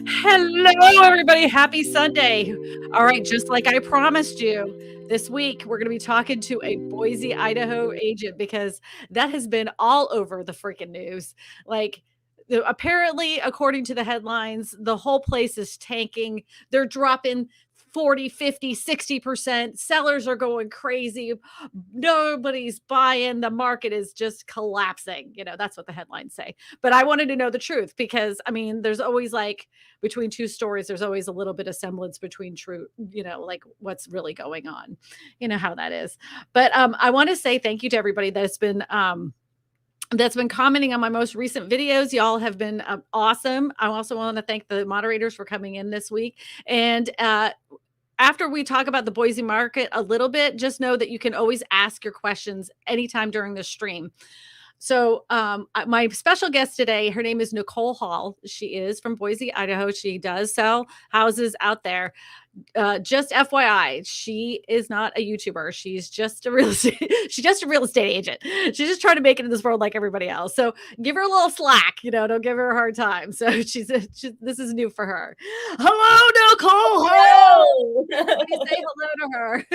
Hello, everybody. Happy Sunday. All right, just like I promised you, this week we're going to be talking to a Boise, Idaho agent because that has been all over the freaking news. Like, apparently, according to the headlines, the whole place is tanking. They're dropping 40, 50, 60%. Sellers are going crazy. Nobody's buying. The market is just collapsing. That's what the headlines say. But I wanted to know the truth because, I mean, there's always like between two stories, there's always a little bit of semblance between true, like what's really going on. You know how that is. But I want to say thank you to everybody that's been commenting on my most recent videos. Y'all have been awesome. I also want to thank the moderators for coming in this week. And after we talk about the Boise market a little bit, just know that you can always ask your questions anytime during the stream. So my special guest today, her name is Nicole Hall. She is from Boise, Idaho. She does sell houses out there. Just FYI, she is not a YouTuber. She's just a real estate. She's just a real estate agent. She's just trying to make it in this world like everybody else. So give her a little slack. Don't give her a hard time. So this is new for her. Hello, Nicole. Hello. Say hello to her.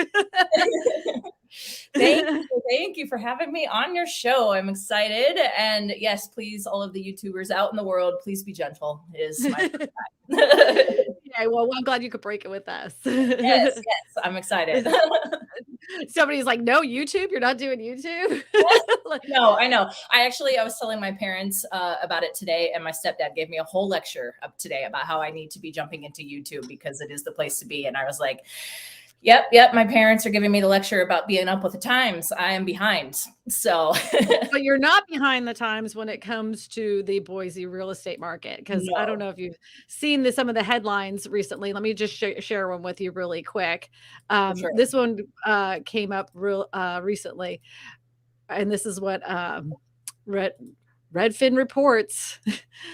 Thank you for having me on your show. I'm excited. And yes, please, all of the YouTubers out in the world, please be gentle. It is my Yeah, well, I'm glad you could break it with us. Yes, I'm excited. Somebody's like, no, YouTube? You're not doing YouTube? No, I know. I was telling my parents about it today, and my stepdad gave me a whole lecture up today about how I need to be jumping into YouTube because it is the place to be. And I was like, Yep. My parents are giving me the lecture about being up with the times. I am behind. So, but you're not behind the times when it comes to the Boise real estate market. Because I don't know if you've seen some of the headlines recently. Let me just share one with you really quick. Sure. This one came up recently. And this is what Redfin reports.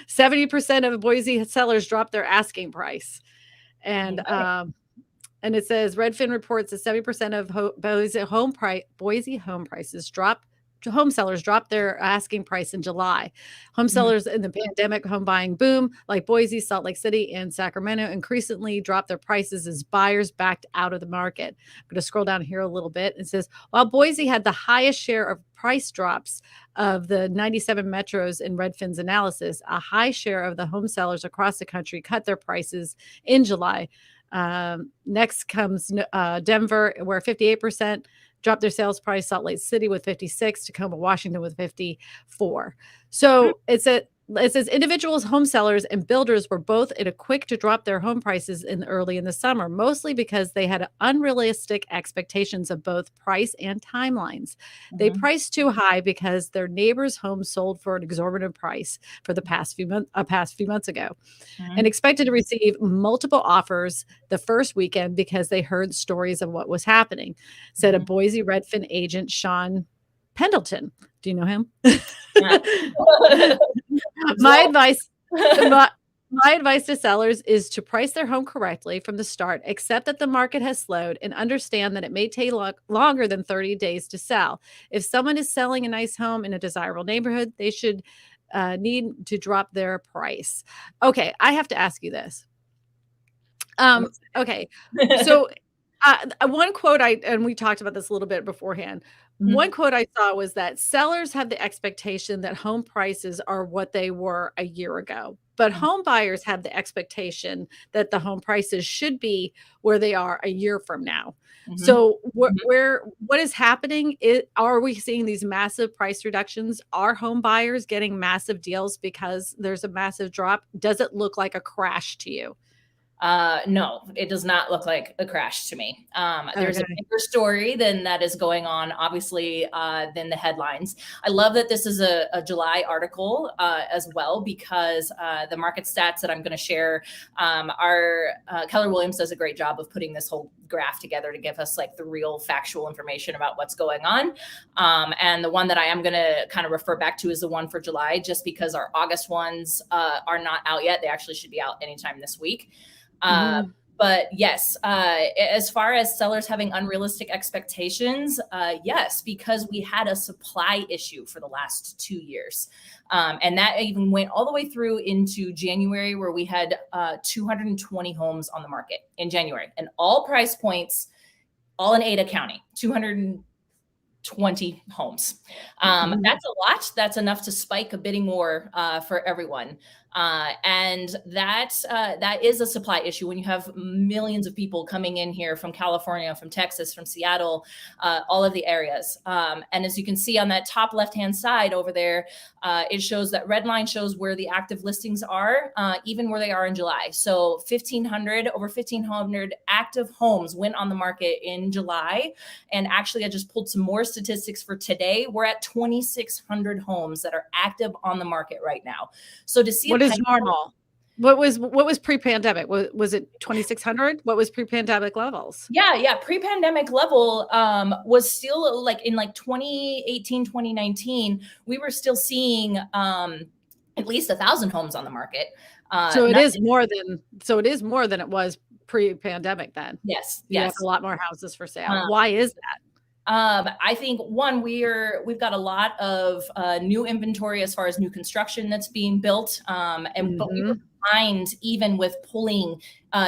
70% of Boise sellers dropped their asking price. And, and it says Redfin reports that 70% of Boise home prices home sellers dropped their asking price in July. Home sellers in the pandemic home buying boom, like Boise, Salt Lake City, and Sacramento, increasingly dropped their prices as buyers backed out of the market. I'm going to scroll down here a little bit. It says, while Boise had the highest share of price drops of the 97 metros in Redfin's analysis, a high share of the home sellers across the country cut their prices in July. Next comes Denver, where 58% dropped their sales price, Salt Lake City with 56, Tacoma, Washington with 54. So it says individuals, home sellers, and builders were both quick to drop their home prices early in the summer, mostly because they had unrealistic expectations of both price and timelines. They priced too high because their neighbors' homes sold for an exorbitant price for the past few months ago, and expected to receive multiple offers the first weekend because they heard stories of what was happening, said a Boise Redfin agent, Sean Pendleton. Do you know him? My advice to sellers is to price their home correctly from the start, accept that the market has slowed, and understand that it may take longer than 30 days to sell. If someone is selling a nice home in a desirable neighborhood, they should need to drop their price. Okay, I have to ask you this. Okay, so one quote and we talked about this a little bit beforehand. One quote I saw was that sellers have the expectation that home prices are what they were a year ago, but home buyers have the expectation that the home prices should be where they are a year from now. So what is happening? Are we seeing these massive price reductions? Are home buyers getting massive deals because there's a massive drop? Does it look like a crash to you? No, it does not look like a crash to me. There's a bigger story than that is going on, obviously, than the headlines. I love that this is a July article as well, because the market stats that I'm going to share Keller Williams does a great job of putting this whole graph together to give us like the real factual information about what's going on. And the one that I am going to kind of refer back to is the one for July, just because our August ones are not out yet. They actually should be out anytime this week. But yes, as far as sellers having unrealistic expectations, yes, because we had a supply issue for the last 2 years. And that even went all the way through into January, where we had 220 homes on the market in January, and all price points, all in Ada County, 220 homes. That's a lot. That's enough to spike a bidding war for everyone. And that is a supply issue when you have millions of people coming in here from California, from Texas, from Seattle, all of the areas. And as you can see on that top left-hand side over there, it shows that red line shows where the active listings are, even where they are in July. So over 1,500 active homes went on the market in July. And actually, I just pulled some more statistics for today. We're at 2,600 homes that are active on the market right now. So to see what is normal? What was pre-pandemic? Was it 2,600? What was pre-pandemic levels? Yeah. Pre-pandemic level was still like in 2018, 2019, we were still seeing at least 1,000 homes on the market. So it is more than it was pre-pandemic then. Yes. You have a lot more houses for sale. Why is that? I think one, we've got a lot of new inventory as far as new construction that's being built. But we were behind even with pulling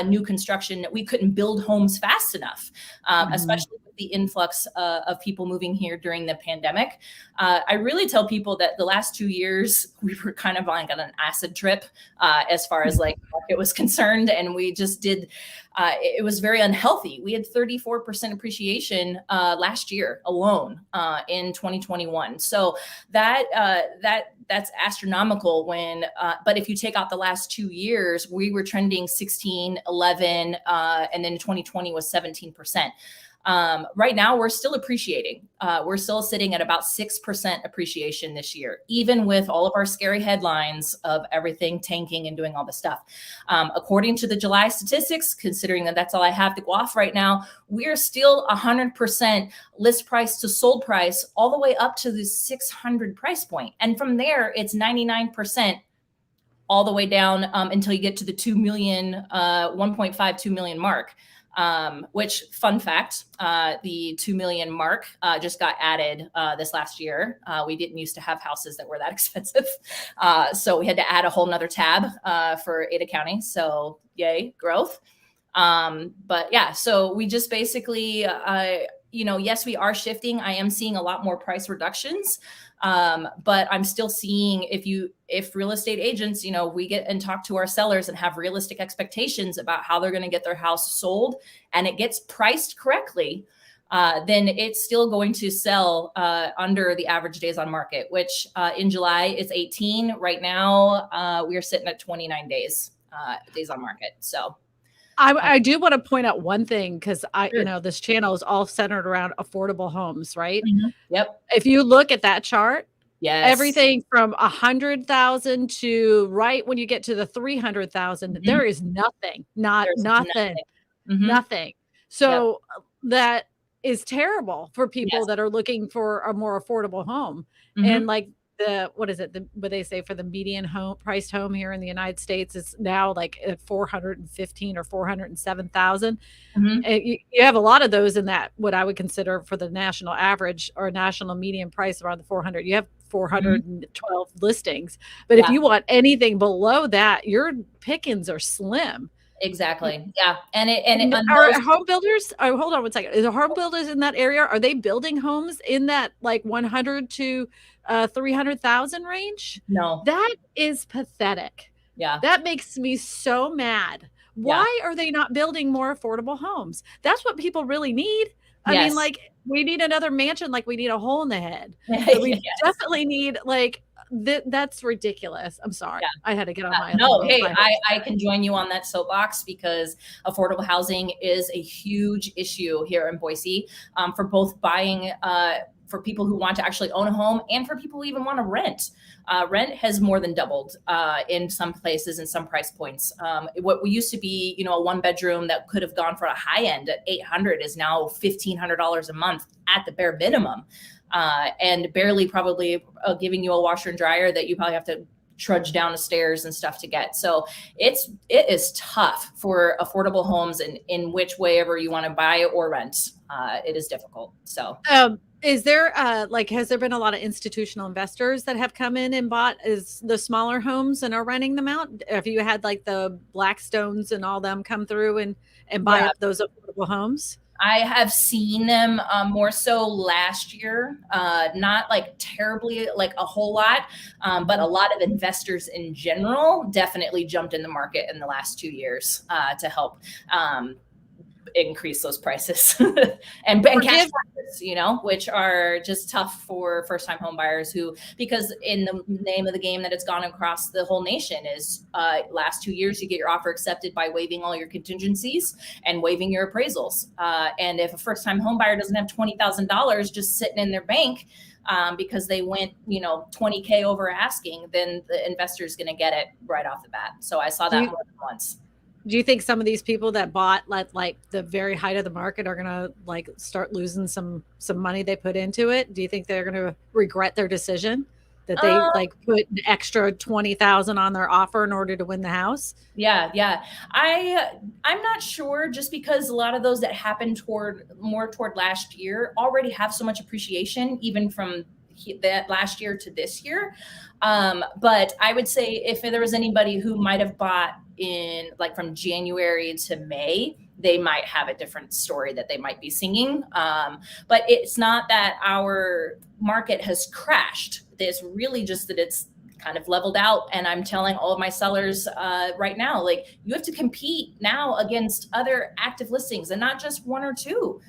new construction. We couldn't build homes fast enough, especially with the influx of people moving here during the pandemic. I really tell people that the last 2 years, we were kind of on an acid trip as far as like market was concerned. And we just did, it was very unhealthy. We had 34% appreciation last year alone in 2021. So that's astronomical when, but if you take out the last 2 years, we were trending 16, 11, and then 2020 was 17%. Right now, we're still appreciating. We're still sitting at about 6% appreciation this year, even with all of our scary headlines of everything tanking and doing all this stuff. According to the July statistics, considering that that's all I have to go off right now, we're still 100% list price to sold price all the way up to the 600 price point. And from there, it's 99% all the way down until you get to the 2 million, 1.5, 2 million mark. Which, fun fact, the 2 million mark just got added this last year. We didn't used to have houses that were that expensive. So we had to add a whole nother tab for Ada County. So yay, growth. But yeah, so we just basically, yes, we are shifting. I am seeing a lot more price reductions. But I'm still seeing if real estate agents, we get and talk to our sellers and have realistic expectations about how they're going to get their house sold and it gets priced correctly, then it's still going to sell under the average days on market, which in July it's 18. Right now, we are sitting at 29 days on market. So I do want to point out one thing because this channel is all centered around affordable homes, right? Mm-hmm. Yep. If you look at that chart, yes, everything from 100,000 to right when you get to the 300,000, there is nothing, nothing. So that is terrible for people that are looking for a more affordable home. And like what they say for the median home priced home here in the United States is now like at 415 or 407,000. You have a lot of those in that, what I would consider for the national average or national median price around the 400. You have 412 listings. But if you want anything below that, your pickings are slim. Exactly. Yeah. And are home builders, hold on one second. Is the home builders in that area, are they building homes in that like 100 to 300,000 range? No. That is pathetic. Yeah. That makes me so mad. Why are they not building more affordable homes? That's what people really need. I mean, like, we need another mansion, like we need a hole in the head. But we definitely need like that's ridiculous. I'm sorry. I had to get on my no. Hey, I can join you on that soapbox because affordable housing is a huge issue here in Boise for both buying for people who want to actually own a home and for people who even want to rent. Rent has more than doubled in some places and some price points. What we used to be, a one bedroom that could have gone for a high end at $800 is now $1,500 a month at the bare minimum. And barely probably giving you a washer and dryer that you probably have to trudge down the stairs and stuff to get. So it is tough for affordable homes in which way ever you want to buy or rent. It is difficult. So is there has there been a lot of institutional investors that have come in and bought the smaller homes and are renting them out? Have you had like the Blackstones and all them come through and buy up those affordable homes? I have seen them more so last year, not like terribly like a whole lot, but a lot of investors in general definitely jumped in the market in the last 2 years to help increase those prices and cash prices, which are just tough for first-time home buyers because in the name of the game that it's gone across the whole nation is last 2 years, you get your offer accepted by waiving all your contingencies and waiving your appraisals. And if a first-time home buyer doesn't have $20,000 just sitting in their bank because they went, $20K over asking, then the investor is going to get it right off the bat. So I saw that more than once. Do you think some of these people that bought like the very height of the market are going to like start losing some money they put into it? Do you think they're going to regret their decision that they like put an extra 20,000 on their offer in order to win the house? Yeah. I'm not sure, just because a lot of those that happened toward last year already have so much appreciation, even from that last year to this year. But I would say if there was anybody who might have bought in like from January to May, they might have a different story that they might be singing. But it's not that our market has crashed. It's really just that it's kind of leveled out. And I'm telling all of my sellers right now, like, you have to compete now against other active listings and not just one or two.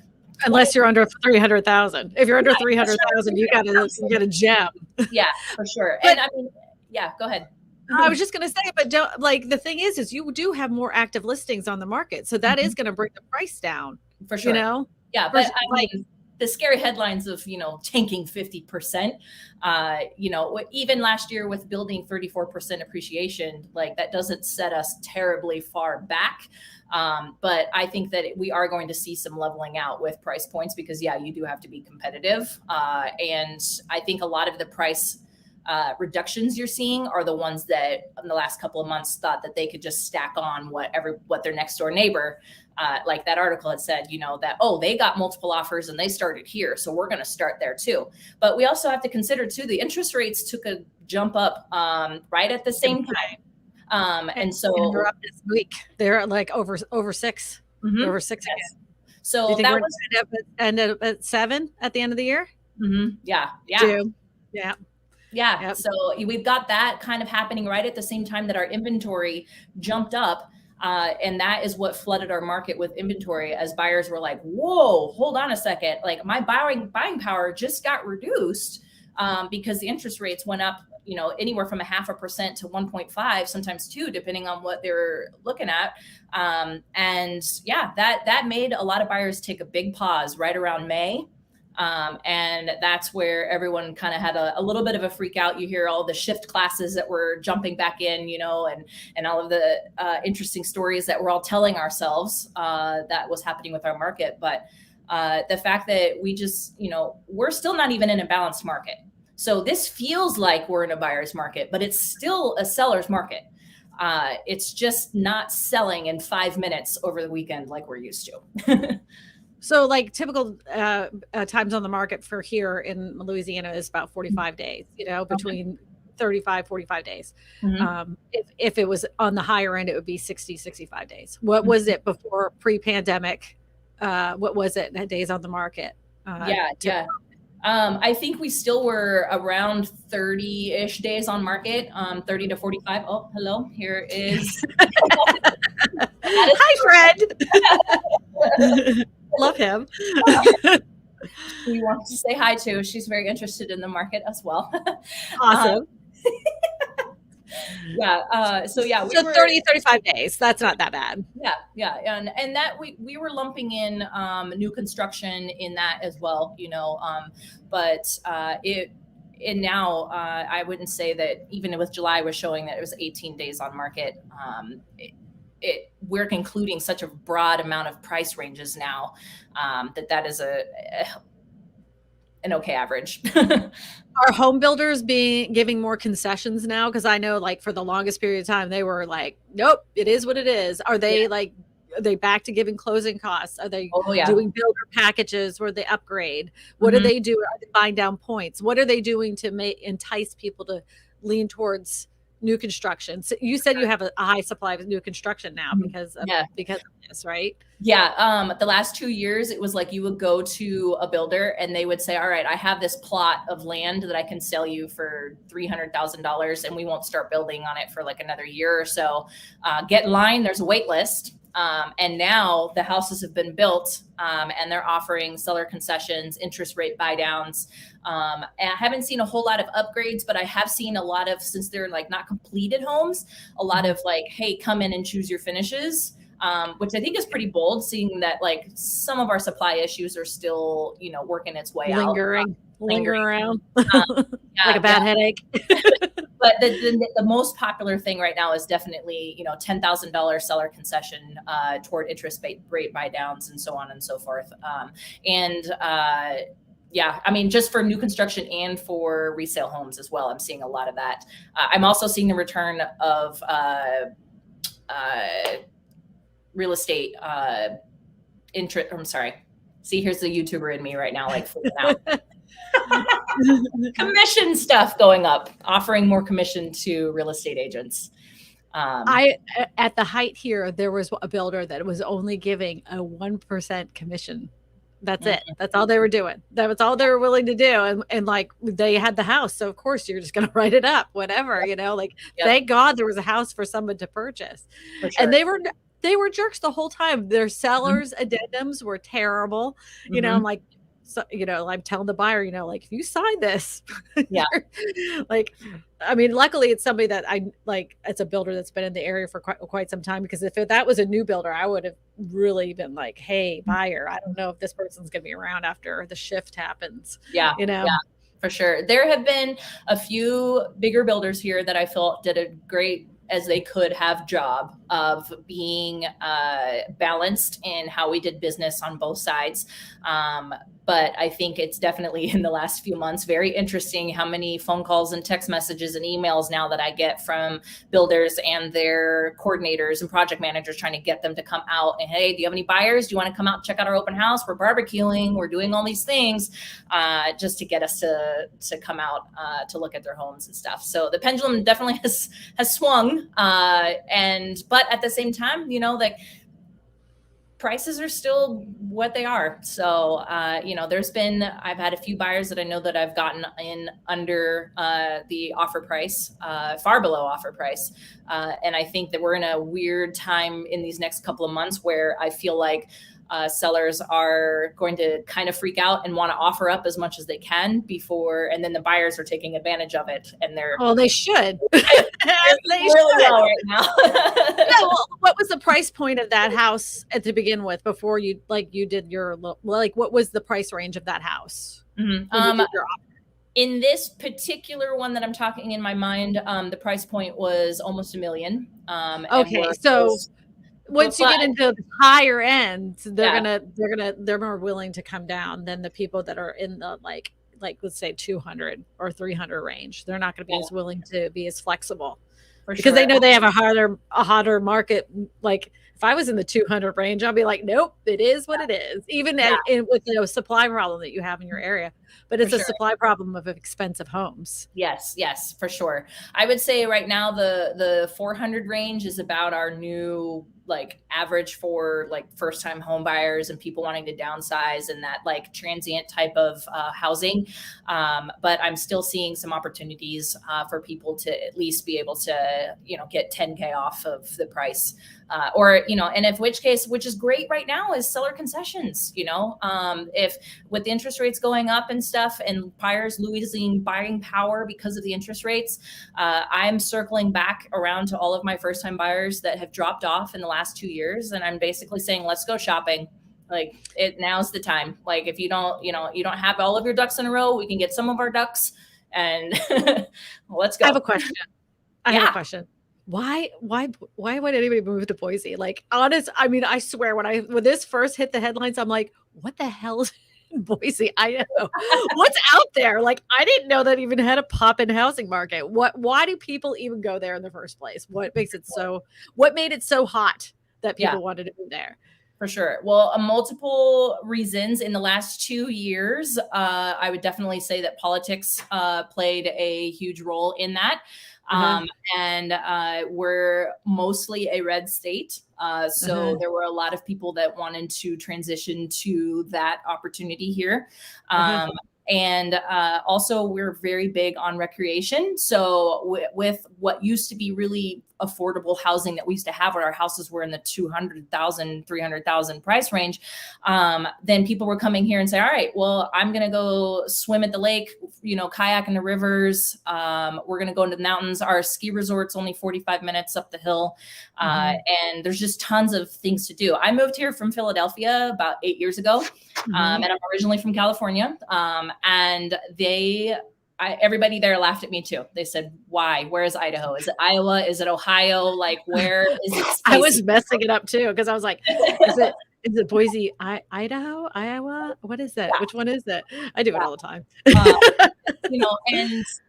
Unless you're under 300,000. If you're under 300,000, you got a gem. Yeah, for sure. And I mean, yeah, go ahead. I was just going to say, but don't, like, the thing is you do have more active listings on the market. So that is going to bring the price down. For sure. Yeah. But I mean, the scary headlines of, tanking 50%, even last year with building 34% appreciation, like that doesn't set us terribly far back. But I think that we are going to see some leveling out with price points because, you do have to be competitive. And I think a lot of the price reductions you're seeing are the ones that in the last couple of months thought that they could just stack on what their next door neighbor, like that article had said, that, they got multiple offers and they started here, so we're going to start there too. But we also have to consider too, the interest rates took a jump up right at the same time. And so they're up this week. They're like over 6, over 6 yes. again. So do you think that we're was end up at 7 at the end of the year. Yeah. 2. Yeah. Yep. So we've got that kind of happening right at the same time that our inventory jumped up. And that is what flooded our market with inventory, as buyers were like, whoa, hold on a second. Like, my buying power just got reduced because the interest rates went up, anywhere from 0.5% to 1.5, sometimes 2, depending on what they're looking at. And that made a lot of buyers take a big pause right around May. And that's where everyone kind of had a little bit of a freak out. You hear all the shift classes that were jumping back in, and all of the interesting stories that we're all telling ourselves that was happening with our market. But the fact that we just, we're still not even in a balanced market. So this feels like we're in a buyer's market, but it's still a seller's market. It's just not selling in 5 minutes over the weekend like we're used to. So like typical times on the market for here in Louisiana is about 45 days, between 35, 45 days. If it was on the higher end, it would be 60, 65 days. What was it before pre-pandemic? What was it days on the market? I think we still were around 30-ish days on market, 30 to 45. Oh, hello, here is. Hi, Fred. Love him. We want to say hi to. She's very interested in the market as well. Awesome. So 30, 35 days. That's not that bad. Yeah. And that we were lumping in new construction in that as well, but now I wouldn't say that even with July was showing that it was 18 days on market. We're including such a broad amount of price ranges now that is an okay average. Are home builders giving more concessions now? Because I know, like, for the longest period of time, they were like, "Nope, it is what it is." Are they are they back to giving closing costs? Are they Oh yeah. doing builder packages where they upgrade? What do Mhm. they do? Are they buying down points? What are they doing to entice people to lean towards new construction? So you said you have a high supply of new construction now Mhm. because of Yeah. this, right? Yeah, the last 2 years, it was like you would go to a builder and they would say, "All right, I have this plot of land that I can sell you for $300,000, and we won't start building on it for like another year or so. Get in line. There's a wait list." And now the houses have been built, and they're offering seller concessions, interest rate buy downs. And I haven't seen a whole lot of upgrades, but I have seen a lot of, since they're like not completed homes, a lot of like, "Hey, come in and choose your finishes." Which I think is pretty bold, seeing that like some of our supply issues are still, working its way out. Lingering around Yeah, like a bad headache. But the most popular thing right now is definitely, $10,000 seller concession toward interest rate buy downs and so on and so forth. Yeah, I mean, just for new construction and for resale homes as well, I'm seeing a lot of that. I'm also seeing the return of real estate interest. I'm sorry. See, here's the YouTuber in me right now, like freaking out. Commission stuff going up, offering more commission to real estate agents. At the height here, there was a builder that was only giving a 1% commission. That's it. That's all they were doing. That was all they were willing to do. And like, they had the house. So of course you're just going to write it up, whatever, thank God there was a house for someone to purchase. For sure. And they were jerks the whole time. Their sellers addendums were terrible. I'm like, so, I'm telling the buyer, like, if you sign this, yeah, like, I mean, luckily it's somebody that it's a builder that's been in the area for quite some time, because if that was a new builder, I would have really been like, "Hey, buyer, I don't know if this person's going to be around after the shift happens." Yeah. For sure. There have been a few bigger builders here that I felt did a great as they could have job of being balanced in how we did business on both sides. But I think it's definitely in the last few months very interesting how many phone calls and text messages and emails now that I get from builders and their coordinators and project managers trying to get them to come out and, "Hey, do you have any buyers? Do you want to come out and check out our open house? We're barbecuing. We're doing all these things," just to get us to come out to look at their homes and stuff. So the pendulum definitely has swung. But at the same time, like, prices are still what they are. So, I've had a few buyers that I know that I've gotten in under the offer price, far below offer price. And I think that we're in a weird time in these next couple of months where I feel like sellers are going to kind of freak out and want to offer up as much as they can before, and then the buyers are taking advantage of it, and they should. They really well right now. Yeah, well, what was the price point of that house to begin with before you did your, what was the price range of that house? Mm-hmm. In this particular one that I'm talking in my mind, the price point was almost $1 million. Okay, so once you get into the higher end, they're more willing to come down than the people that are in the like let's say 200 or 300 range. They're not going to be as willing to be as flexible because they know they have a hotter market. Like, if I was in the 200 range, I'll be like, "Nope, it is what it is." Even with the supply problem that you have in your area, but it's a supply problem of expensive homes. Yes, for sure. I would say right now the 400 range is about our new average for first time home buyers and people wanting to downsize and that transient type of housing. But I'm still seeing some opportunities for people to at least be able to, get 10K off of the price. And if which is great right now is seller concessions, if with the interest rates going up and stuff and buyers losing buying power because of the interest rates, I'm circling back around to all of my first time buyers that have dropped off in the last 2 years. And I'm basically saying, let's go shopping. Now's the time. If you don't have all of your ducks in a row, we can get some of our ducks and let's go. I have a question. Why would anybody move to Boise? I mean, I swear when this first hit the headlines, I'm like, what the hell Boise, Idaho. What's out there? Like, I didn't know that even had a pop-in housing market. Why do people even go there in the first place? What made it so hot that Yeah. people wanted to move there? For sure. Well, multiple reasons in the last 2 years. I would definitely say that politics played a huge role in that. And we're mostly a red state. So there were a lot of people that wanted to transition to that opportunity here. And also, we're very big on recreation. So with what used to be really affordable housing that we used to have when our houses were in the 200,000, 300,000 price range, then people were coming here and say, all right, well, I'm going to go swim at the lake, kayak in the rivers. We're going to go into the mountains. Our ski resort's only 45 minutes up the hill. And there's just tons of things to do. I moved here from Philadelphia about 8 years ago. And I'm originally from California. And everybody there laughed at me too. They said, why? Where is Idaho? Is it Iowa? Is it Ohio? Like, where is it? I was messing it up too, because I was like, is it Boise, Idaho, Iowa? What is that? Yeah. Which one is that? I do it all the time.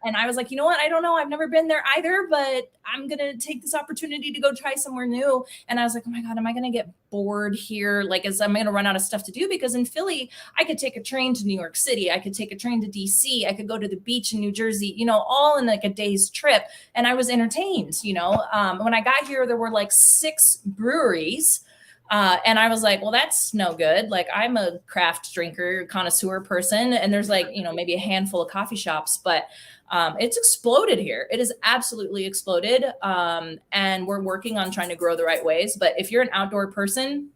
And I was like, you know what? I don't know. I've never been there either, but I'm going to take this opportunity to go try somewhere new. And I was like, oh my God, am I going to get bored here? Like, I'm going to run out of stuff to do, because in Philly, I could take a train to New York City. I could take a train to DC. I could go to the beach in New Jersey, all in like a day's trip. And I was entertained, when I got here, there were like 6 breweries. And I was like, well, that's no good. Like, I'm a craft drinker, connoisseur person. And there's like, maybe a handful of coffee shops, but it's exploded here. It has absolutely exploded. And we're working on trying to grow the right ways. But if you're an outdoor person,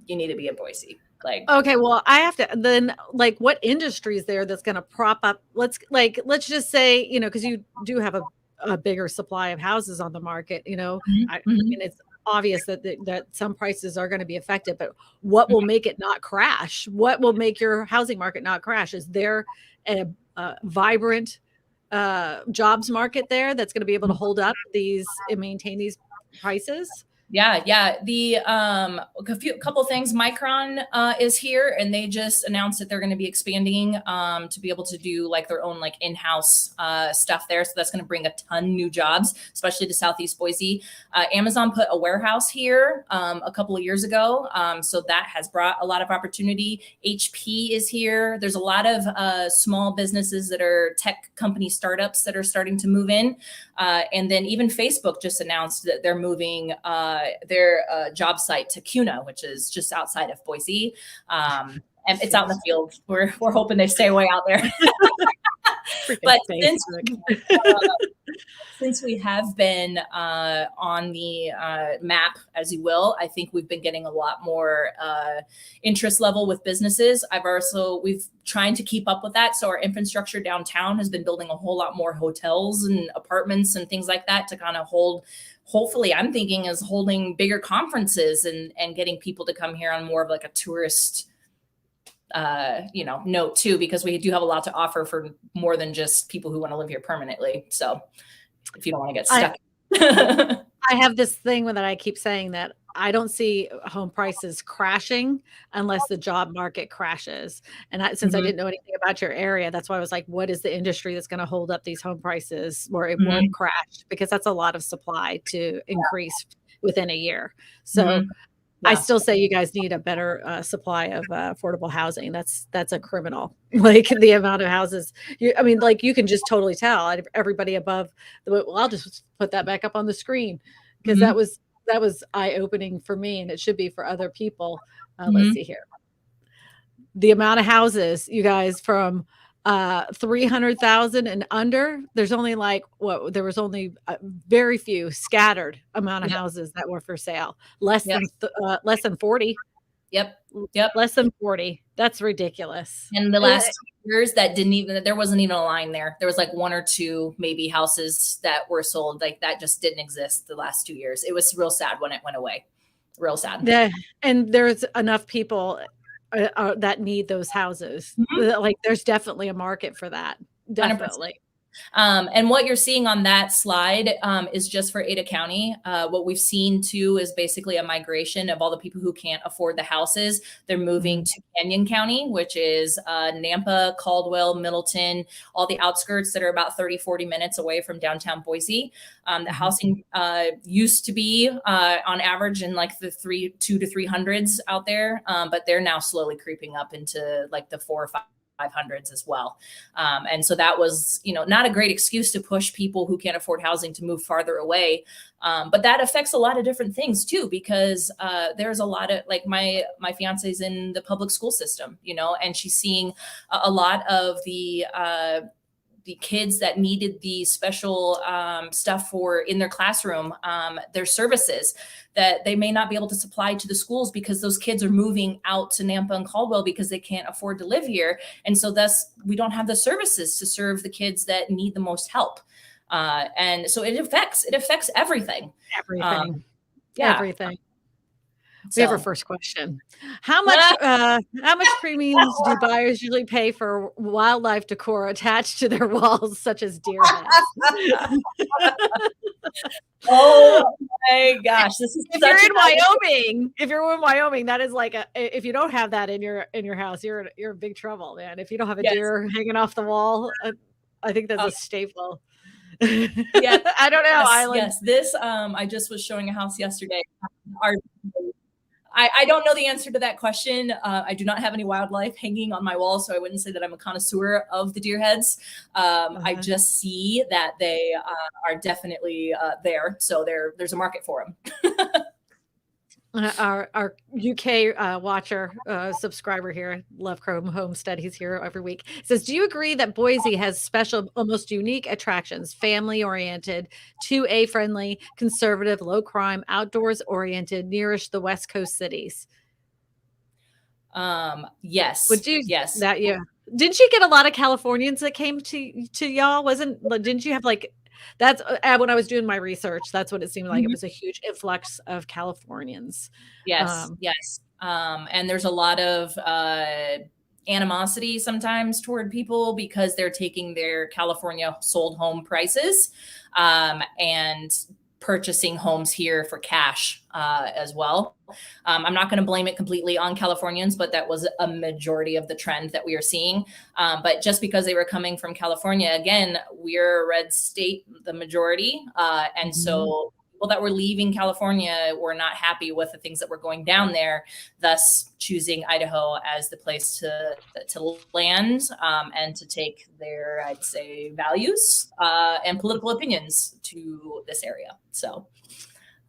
you need to be in Boise. Like, okay, well, I have to then, like, what industry is there that's going to prop up? Let's just say, because you do have a bigger supply of houses on the market, I mean, it's obvious that some prices are going to be affected, but what will make it not crash? What will make your housing market not crash? Is there a vibrant jobs market there that's going to be able to hold up these and maintain these prices? Yeah. The couple things. Micron is here, and they just announced that they're going to be expanding to be able to do like their own like in-house stuff there. So that's going to bring a ton new jobs, especially to Southeast Boise. Amazon put a warehouse here a couple of years ago, so that has brought a lot of opportunity. HP is here. There's a lot of small businesses that are tech company startups that are starting to move in, and then even Facebook just announced that they're moving their job site to Kuna, which is just outside of Boise. And it's out in the field. We're hoping they stay way out there. But since we have been on the map, as you will, I think we've been getting a lot more interest level with businesses. We've trying to keep up with that. So our infrastructure downtown has been building a whole lot more hotels and apartments and things like that to kind of hold, hopefully I'm thinking is holding bigger conferences and getting people to come here on more of like a tourist note too, because we do have a lot to offer for more than just people who want to live here permanently. So if you don't want to get stuck. I have this thing that I keep saying that I don't see home prices crashing unless the job market crashes. And since I didn't know anything about your area, that's why I was like, what is the industry that's going to hold up these home prices where it won't crash? Because that's a lot of supply to increase within a year. So I still say you guys need a better supply of affordable housing. That's a criminal, like the amount of houses. You can just totally tell everybody above. Well, I'll just put that back up on the screen because that was eye-opening for me, and it should be for other people. Let's see here. The amount of houses, you guys, from 300,000 and under, there's only there was only very few scattered amount of houses that were for sale. Less than 40. Yep. Less than 40. That's ridiculous. And the last 2 years there wasn't even a line there. There was like 1 or 2 maybe houses that were sold. Like that just didn't exist the last 2 years. It was real sad when it went away. Real sad. Yeah. And there's enough people that need those houses. Like there's definitely a market for that. Definitely. And what you're seeing on that slide is just for Ada County. What we've seen too is basically a migration of all the people who can't afford the houses. They're moving to Canyon County, which is Nampa, Caldwell, Middleton, all the outskirts that are about 30, 40 minutes away from downtown Boise. The housing used to be on average in like the 200 to 300s out there, but they're now slowly creeping up into like the 400 or 500s as well. And so that was, not a great excuse to push people who can't afford housing to move farther away. But that affects a lot of different things too, because there's a lot of, like, my fiance's in the public school system, and she's seeing a lot of the kids that needed the special stuff for in their classroom, their services that they may not be able to supply to the schools because those kids are moving out to Nampa and Caldwell because they can't afford to live here. And so thus we don't have the services to serve the kids that need the most help. And so it affects everything. Yeah. Everything. We have our first question. How much premiums do buyers usually pay for wildlife decor attached to their walls, such as deer heads? Oh my gosh! If you're in Wyoming, that is like if you don't have that in your house, you're in big trouble, man. If you don't have a deer hanging off the wall, I think that's a staple. Yeah, I don't know. Island. Yes, this I just was showing a house yesterday. I don't know the answer to that question. I do not have any wildlife hanging on my wall, so I wouldn't say that I'm a connoisseur of the deer heads. I just see that they are definitely there. So there's a market for them. Our UK watcher, subscriber here, Love Chrome Homestead, he's here every week, says, do you agree that Boise has special, almost unique attractions, family-oriented, 2A friendly, conservative, low crime, outdoors oriented, nearest the West Coast cities? Yes. Would you? Yes. Didn't you get a lot of Californians that came to y'all? Didn't you have like... That's when I was doing my research. That's what it seemed like. It was a huge influx of Californians. Yes, yes. And there's a lot of animosity sometimes toward people because they're taking their California sold home prices and purchasing homes here for cash as well. I'm not going to blame it completely on Californians, but that was a majority of the trend that we are seeing. But just because they were coming from California, again, we're a red state, the majority. And so people that were leaving California were not happy with the things that were going down there, thus choosing Idaho as the place to land and to take their, I'd say, values and political opinions to this area. So,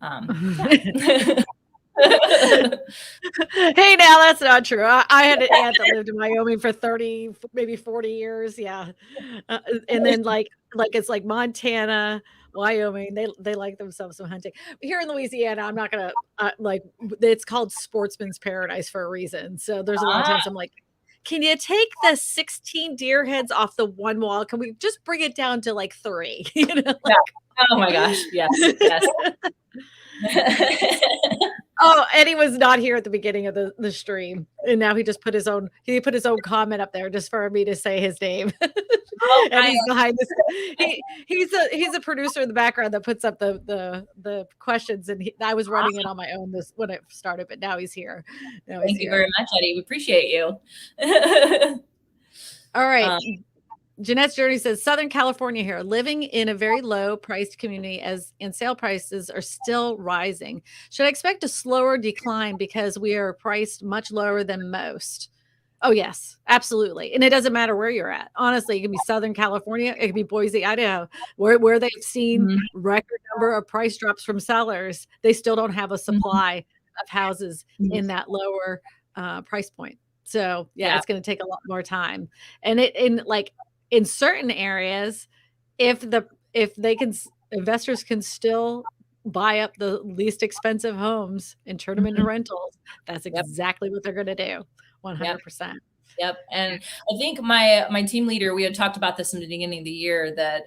yeah. Hey, now that's not true. I had an aunt that lived in Wyoming for 30, maybe 40 years. Yeah. And then like it's like Montana, Wyoming, they like themselves some hunting. Here in Louisiana, I'm not gonna it's called sportsman's paradise for a reason. So there's a lot of times I'm like, can you take the 16 deer heads off the one wall? Can we just bring it down to like 3? Oh my gosh, yes. Oh, and he was not here at the beginning of the stream, and now he just put his own comment up there just for me to say his name. And he's behind this. He's a producer in the background that puts up the questions, and I was running it on my own when it started, but now he's here. Thank you very much, Eddie. We appreciate you. All right. Jeanette's Journey says, Southern California here, living in a very low priced community and sale prices are still rising. Should I expect a slower decline because we are priced much lower than most? Oh, yes, absolutely. And it doesn't matter where you're at. Honestly, it can be Southern California. It can be Boise, Idaho, where they've seen record number of price drops from sellers. They still don't have a supply of houses in that lower price point. So yeah, it's going to take a lot more time. And in certain areas, if investors can still buy up the least expensive homes and turn them into rentals, that's exactly what they're going to do. 100%. Yep. And I think my team leader, we had talked about this in the beginning of the year, that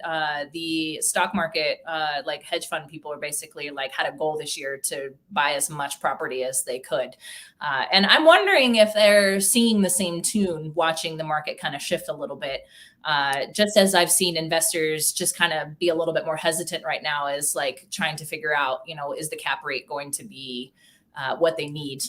the stock market, like hedge fund people are basically like had a goal this year to buy as much property as they could. And I'm wondering if they're singing the same tune, watching the market kind of shift a little bit. Just as I've seen investors just kind of be a little bit more hesitant right now, is like trying to figure out, is the cap rate going to be what they need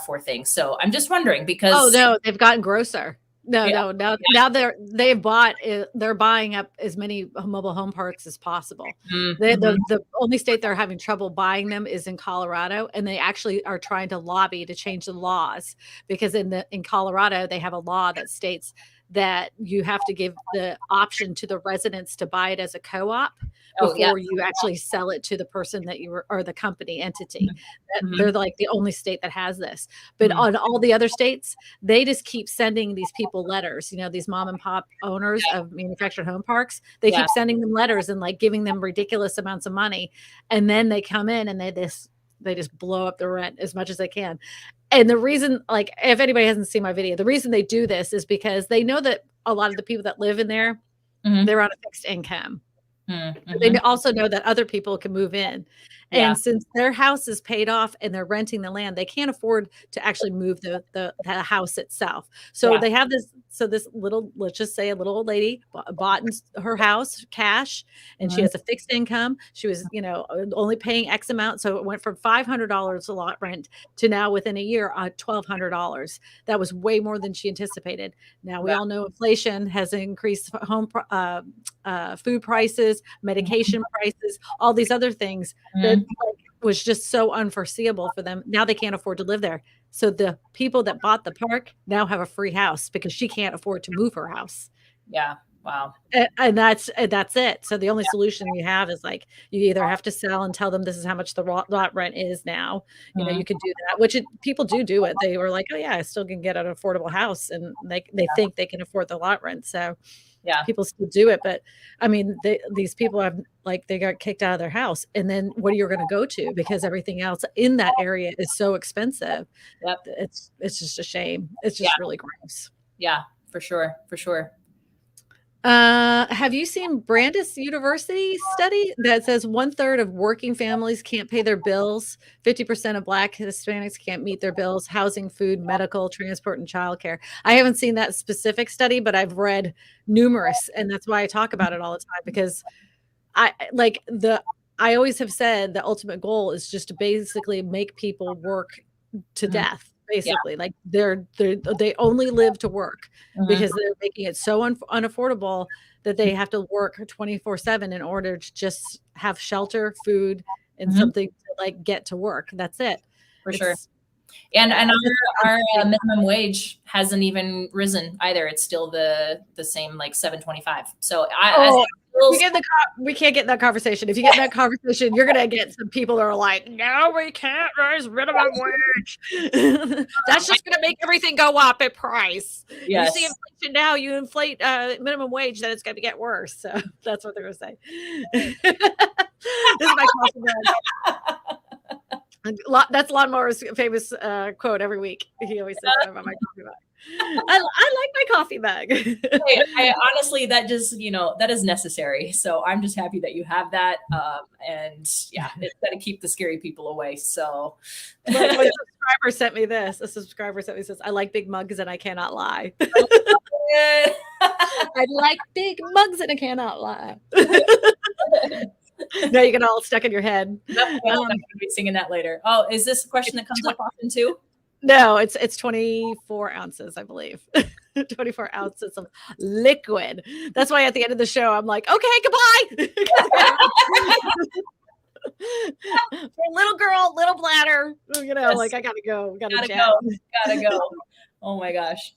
for things. So I'm just wondering, because Oh no, they've gotten grosser. No, yeah, now they're buying up as many mobile home parks as possible. mm-hmm. The only state they're having trouble buying them is in Colorado, and they actually are trying to lobby to change the laws, because in Colorado they have a law that states that you have to give the option to the residents to buy it as a co-op before you actually sell it to the person that or the company entity. Mm-hmm. They're like the only state that has this. But on all the other states, they just keep sending these people letters, these mom and pop owners of manufactured home parks. They keep sending them letters and like giving them ridiculous amounts of money. And then they come in and they just blow up the rent as much as they can. And the reason, like, if anybody hasn't seen my video, the reason they do this is because they know that a lot of the people that live in there, they're on a fixed income. Mm-hmm. They also know that other people can move in. And since their house is paid off and they're renting the land, they can't afford to actually move the house itself. So they have this, let's just say a little old lady bought her house cash, and she has a fixed income. She was, only paying X amount. So it went from $500 a lot rent to now within a year, $1,200. That was way more than she anticipated. Now we all know inflation has increased home food prices, medication prices, all these other things that was just so unforeseeable for them. Now they can't afford to live there. So the people that bought the park now have a free house because she can't afford to move her house. Yeah. Wow. And that's it. So the only solution you have is like, you either have to sell and tell them this is how much the lot rent is now. You could do that, which people do it. They were like, oh yeah, I still can get an affordable house, and they think they can afford the lot rent. So people still do it. But I mean, these people have, like, they got kicked out of their house, and then what are you going to go to? Because everything else in that area is so expensive. It's just a shame. It's just really gross. Yeah, for sure. For sure. Have you seen Brandeis University study that says 1/3 of working families can't pay their bills, 50% of Black Hispanics can't meet their bills, housing, food, medical, transport, and childcare? I haven't seen that specific study, but I've read numerous, and that's why I talk about it all the time, because I always have said the ultimate goal is just to basically make people work to death. Basically, like they only live to work, because they're making it so unaffordable that they have to work 24/7 in order to just have shelter, food, and something to like get to work. That's it. For sure. And our minimum wage hasn't even risen either. It's still the same, like $7.25. So we can't get in that conversation. If you get in that conversation, you're gonna get some people that are like, no, we can't raise minimum wage. That's just gonna make everything go up in price. Yes. You see inflation now, you inflate minimum wage, then it's gonna get worse. So that's what they're gonna say. This is my coffee bag. That's Lawnmower's famous quote every week. He always says that about my coffee bag. I like my coffee bag. I honestly, that just, that is necessary. So I'm just happy that you have that. And it's got to keep the scary people away. So a subscriber sent me this. A subscriber sent me says, I like big mugs and I cannot lie. I like big mugs and I cannot lie. Now you get all stuck in your head. I'm going to be singing that later. Oh, is this a question that comes up often too? No, it's 24 ounces, I believe. 24 ounces of liquid. That's why at the end of the show, I'm like, okay, goodbye. Little girl, little bladder. Like, I gotta go. Gotta go. Oh my gosh.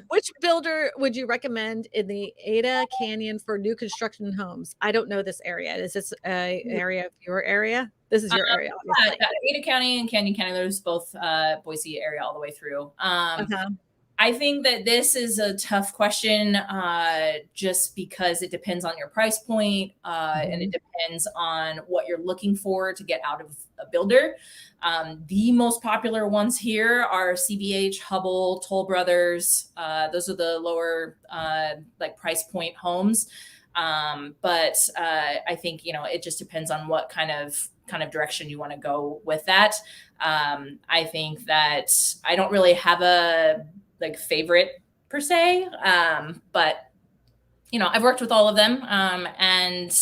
Which builder would you recommend in the Ada Canyon for new construction homes? I don't know this area. Is this an area of your area? This is your area, obviously. Ada County and Canyon County. There's both Boise area all the way through. I I think that this is a tough question, just because it depends on your price point, and it depends on what you're looking for to get out of a builder. The most popular ones here are CBH, Hubble, Toll Brothers. Those are the lower like price point homes. But I think, you know, it just depends on what kind of direction you want to go with that. I think that I don't really have a like favorite per se, but you know, I've worked with all of them, and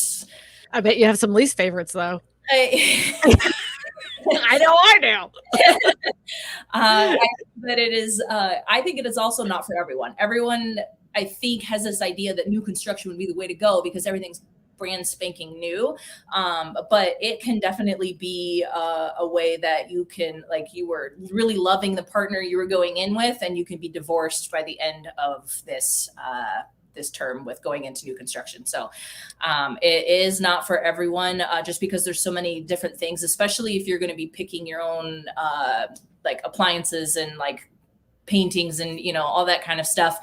I bet you have some least favorites though. I know I do. But it is, I think it is also not for everyone. Everyone, I think, has this idea that new construction would be the way to go because everything's brand spanking new. But it can definitely be a way that you can, like, you were really loving the partner you were going in with, and you can be divorced by the end of this term with going into new construction. So it is not for everyone, just because there's so many different things, especially if you're going to be picking your own like appliances and like paintings and, you know, all that kind of stuff.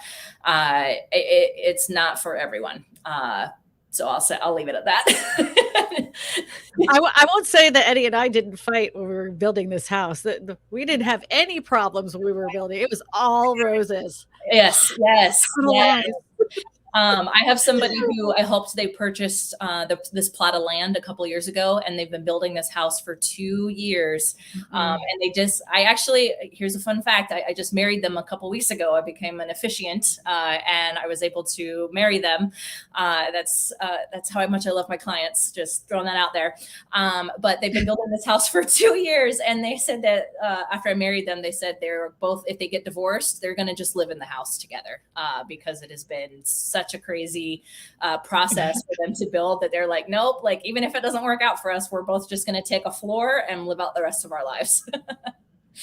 It's not for everyone. So I'll leave it at that. I won't say that Eddie and I didn't fight when we were building this house. We didn't have any problems when we were building. It was all roses. Yes. I have somebody who I helped. They purchased this plot of land a couple of years ago, and they've been building this house for 2 years. And here's a fun fact. I just married them a couple of weeks ago. I became an officiant, and I was able to marry them. That's how much I love my clients. Just throwing that out there. But they've been building this house for 2 years, and they said that after I married them, they said they're both, if they get divorced, they're going to just live in the house together, because it has been such a crazy process for them to build that they're like, nope, like even if it doesn't work out for us, we're both just going to take a floor and live out the rest of our lives.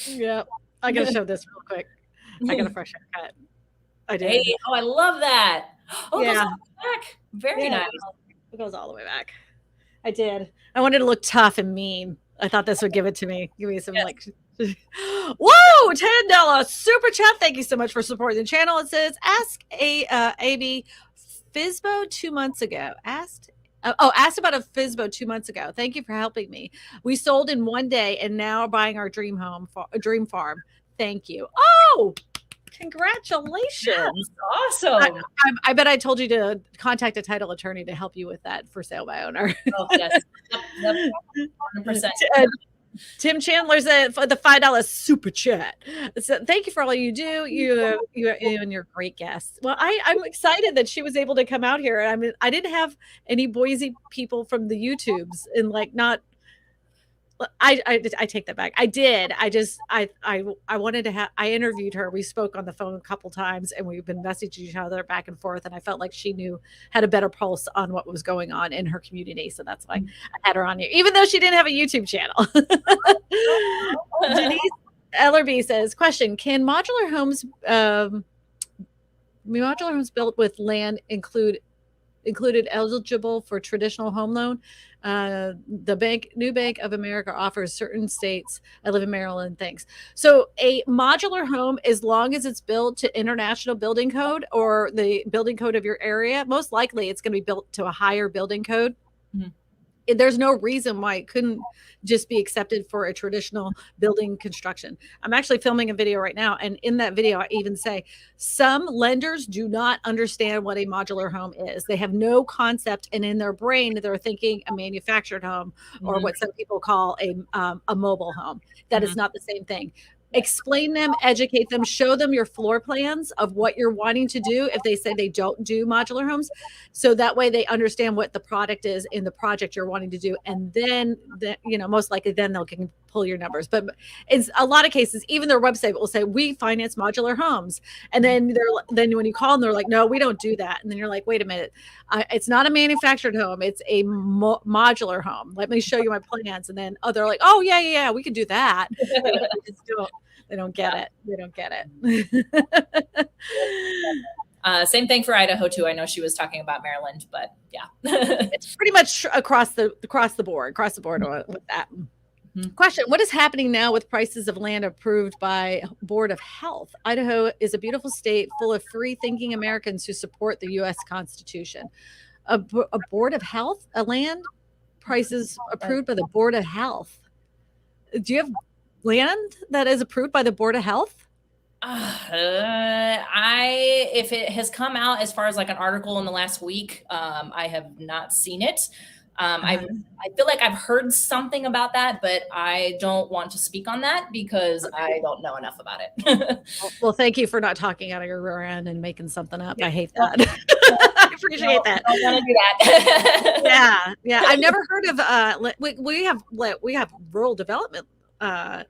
Yeah. I got to show this real quick. I got a fresh haircut. I did. Hey, oh, I love that. Oh, yeah. It goes all the way back. Very nice. It goes all the way back. I did. I wanted to look tough and mean. I thought this would give it to me. Give me some like, whoa, $10 super chat. Thank you so much for supporting the channel. It says, ask AB Fizbo 2 months ago. Asked about a Fizbo 2 months ago. Thank you for helping me. We sold in one day and now are buying our dream farm. Thank you. Oh, congratulations. That's awesome. I bet I told you to contact a title attorney to help you with that for sale by owner. Oh, yes. Yep. 100%. Tim Chandler said for the $5 super chat. So thank you for all you do. You and your great guests. Well, I'm excited that she was able to come out here. I mean, I didn't have any Boise people from the YouTubes, and like not. I take that back. I did. I wanted to have. I interviewed her. We spoke on the phone a couple times, and we've been messaging each other back and forth. And I felt like she had a better pulse on what was going on in her community. So that's why I had her on here, even though she didn't have a YouTube channel. Denise Ellerby says, "Question: Can modular homes built with land included eligible for traditional home loan? The New Bank of America offers certain states. I live in Maryland. Thanks. So a modular home, as long as it's built to international building code or the building code of your area, most likely it's going to be built to a higher building code. Mm-hmm. There's no reason why it couldn't just be accepted for a traditional building construction. I'm actually filming a video right now. And in that video, I even say some lenders do not understand what a modular home is. They have no concept. And in their brain, they're thinking a manufactured home or what some people call a mobile home. That is not the same thing. Explain them, educate them, show them your floor plans of what you're wanting to do if they say they don't do modular homes. So that way they understand what the product is in the project you're wanting to do. And then, most likely then they'll can pull your numbers. But in a lot of cases, even their website will say, we finance modular homes. And then when you call them, they're like, no, we don't do that. And then you're like, wait a minute. It's not a manufactured home. It's a modular home. Let me show you my plans. And then they're like, oh, yeah, we can do that. They don't get it. They don't get it. Same thing for Idaho too. I know she was talking about Maryland, but yeah, it's pretty much across the board with that. Question: what is happening now with prices of land approved by Board of Health? Idaho is a beautiful state full of free-thinking Americans who support the U.S. Constitution. A Board of Health, a land prices approved by the Board of Health. Do you have land that is approved by the Board of Health? If it has come out as far as like an article in the last week, I have not seen it. I feel like I've heard something about that, but I don't want to speak on that because I don't know enough about it. Well, thank you for not talking out of your rear end and making something up. I hate that. I appreciate that. I don't want to do that. Yeah. I've never heard of we have rural development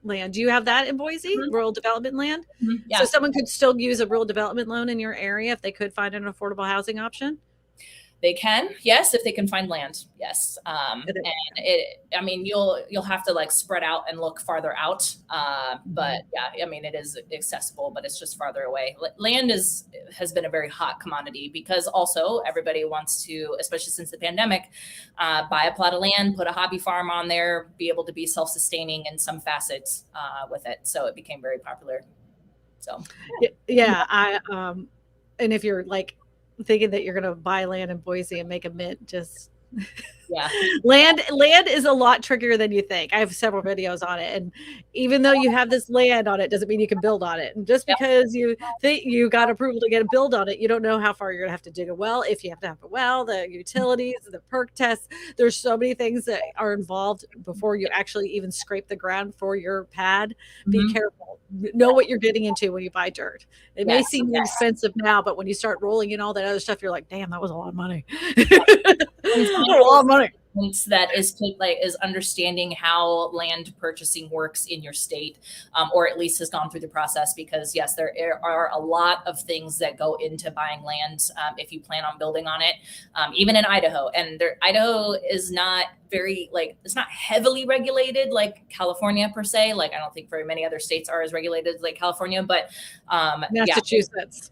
land. Do you have that in Boise? Rural development land? Yeah. So someone could still use a rural development loan in your area if they could find an affordable housing option? They can, yes, if they can find land, yes. And you'll have to like spread out and look farther out. But yeah, I mean, it is accessible, but it's just farther away. Land has been a very hot commodity because also everybody wants to, especially since the pandemic, buy a plot of land, put a hobby farm on there, be able to be self-sustaining in some facets with it. So it became very popular. So yeah, and if you're like thinking that you're going to buy land in Boise and make a mint, just land is a lot trickier than you think. I have several videos on it, and even though you have this land on it doesn't mean you can build on it. And just because you think you got approval to get a build on it, you don't know how far you're gonna have to dig a well, if you have to have a well, the utilities, the perk tests. There's so many things that are involved before you actually even scrape the ground for your pad. Be careful. Know what you're getting into when you buy dirt. It may seem expensive now, but when you start rolling in all that other stuff, you're like, damn, that was a lot of money. A lot of money. That is understanding how land purchasing works in your state, or at least has gone through the process, because yes, there are a lot of things that go into buying land if you plan on building on it, even in Idaho. And Idaho is not very it's not heavily regulated like California per se. Like I don't think very many other states are as regulated like California, but Massachusetts.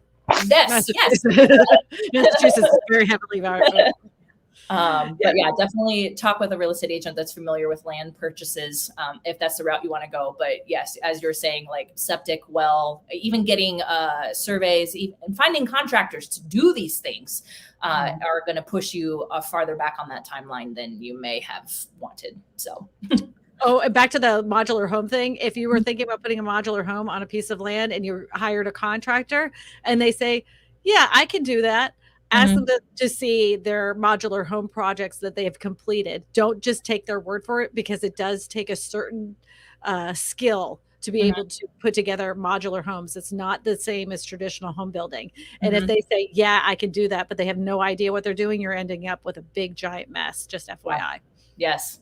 Massachusetts is very heavily regulated. But yeah, definitely talk with a real estate agent that's familiar with land purchases, if that's the route you want to go. But yes, as you're saying, like septic, well, even getting surveys, and finding contractors to do these things are going to push you farther back on that timeline than you may have wanted. So. Oh, and back to the modular home thing. If you were thinking about putting a modular home on a piece of land and you hired a contractor and they say, yeah, I can do that. Ask them to see their modular home projects that they have completed. Don't just take their word for it, because it does take a certain skill to be able to put together modular homes. It's not the same as traditional home building. And if they say, yeah, I can do that, but they have no idea what they're doing, you're ending up with a big giant mess, just FYI. Yes.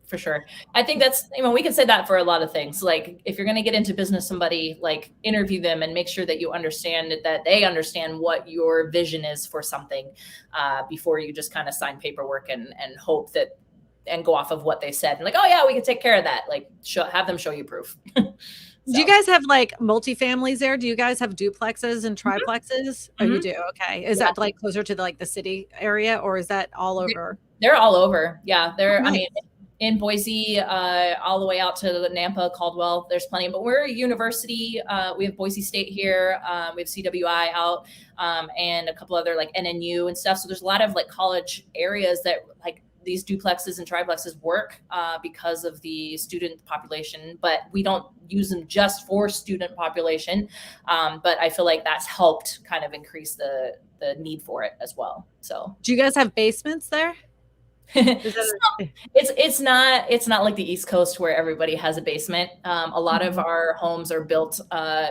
For sure. I think that's, we can say that for a lot of things. Like if you're going to get into business, somebody like interview them and make sure that you understand that they understand what your vision is for something before you just kind of sign paperwork and hope that and go off of what they said. And like, oh yeah, we can take care of that. Like have them show you proof. So. Do you guys have like multifamilies there? Do you guys have duplexes and triplexes? Oh, you do. Okay. Is that like closer to the city area, or is that all over? They're all over. Yeah. They're, nice. In Boise, all the way out to Nampa, Caldwell, there's plenty. But we're a university. We have Boise State here. We have CWI out, and a couple other like NNU and stuff. So there's a lot of like college areas that like these duplexes and triplexes work because of the student population. But we don't use them just for student population. But I feel like that's helped kind of increase the need for it as well. So do you guys have basements there? It's not like the East Coast where everybody has a basement. A lot of our homes are built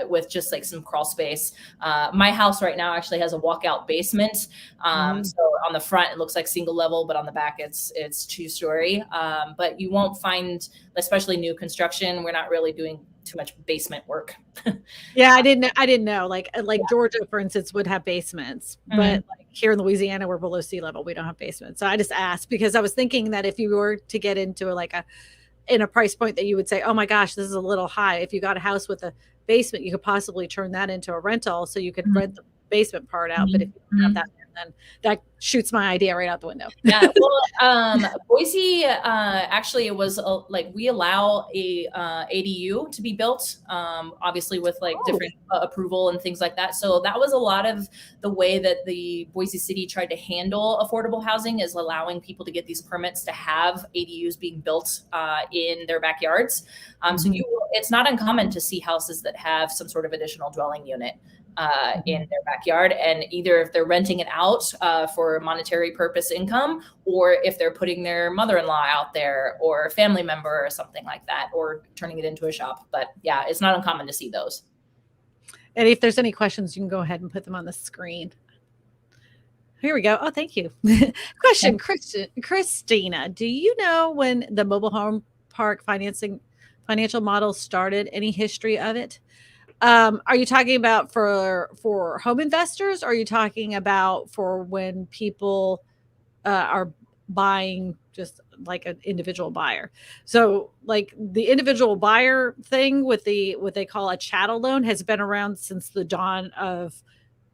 with just like some crawl space. My house right now actually has a walkout basement. So on the front it looks like single level, but on the back it's 2-story. But you won't find, especially new construction, we're not really doing too much basement work. Yeah, I didn't know. Like Georgia, for instance, would have basements, but like here in Louisiana, we're below sea level. We don't have basements. So I just asked because I was thinking that if you were to get into in a price point that you would say, oh my gosh, this is a little high. If you got a house with a basement, you could possibly turn that into a rental, so you could rent the basement part out. But if you don't have that, then that shoots my idea right out the window. Yeah, well, Boise, actually, it was like we allow a ADU to be built, obviously with like different approval and things like that. So that was a lot of the way that the Boise City tried to handle affordable housing, is allowing people to get these permits to have ADUs being built in their backyards. So it's not uncommon to see houses that have some sort of additional dwelling unit in their backyard, and either if they're renting it out for monetary purpose income, or if they're putting their mother-in-law out there or a family member or something like that, or turning it into a shop. But yeah, it's not uncommon to see those. And if there's any questions, you can go ahead and put them on the screen. Here we go. Oh, thank you. Question, Kristina, do you know when the mobile home park financial model started? Any history of it? Are you talking about for home investors? Or are you talking about for when people are buying just like an individual buyer? So like the individual buyer thing with what they call a chattel loan has been around since the dawn of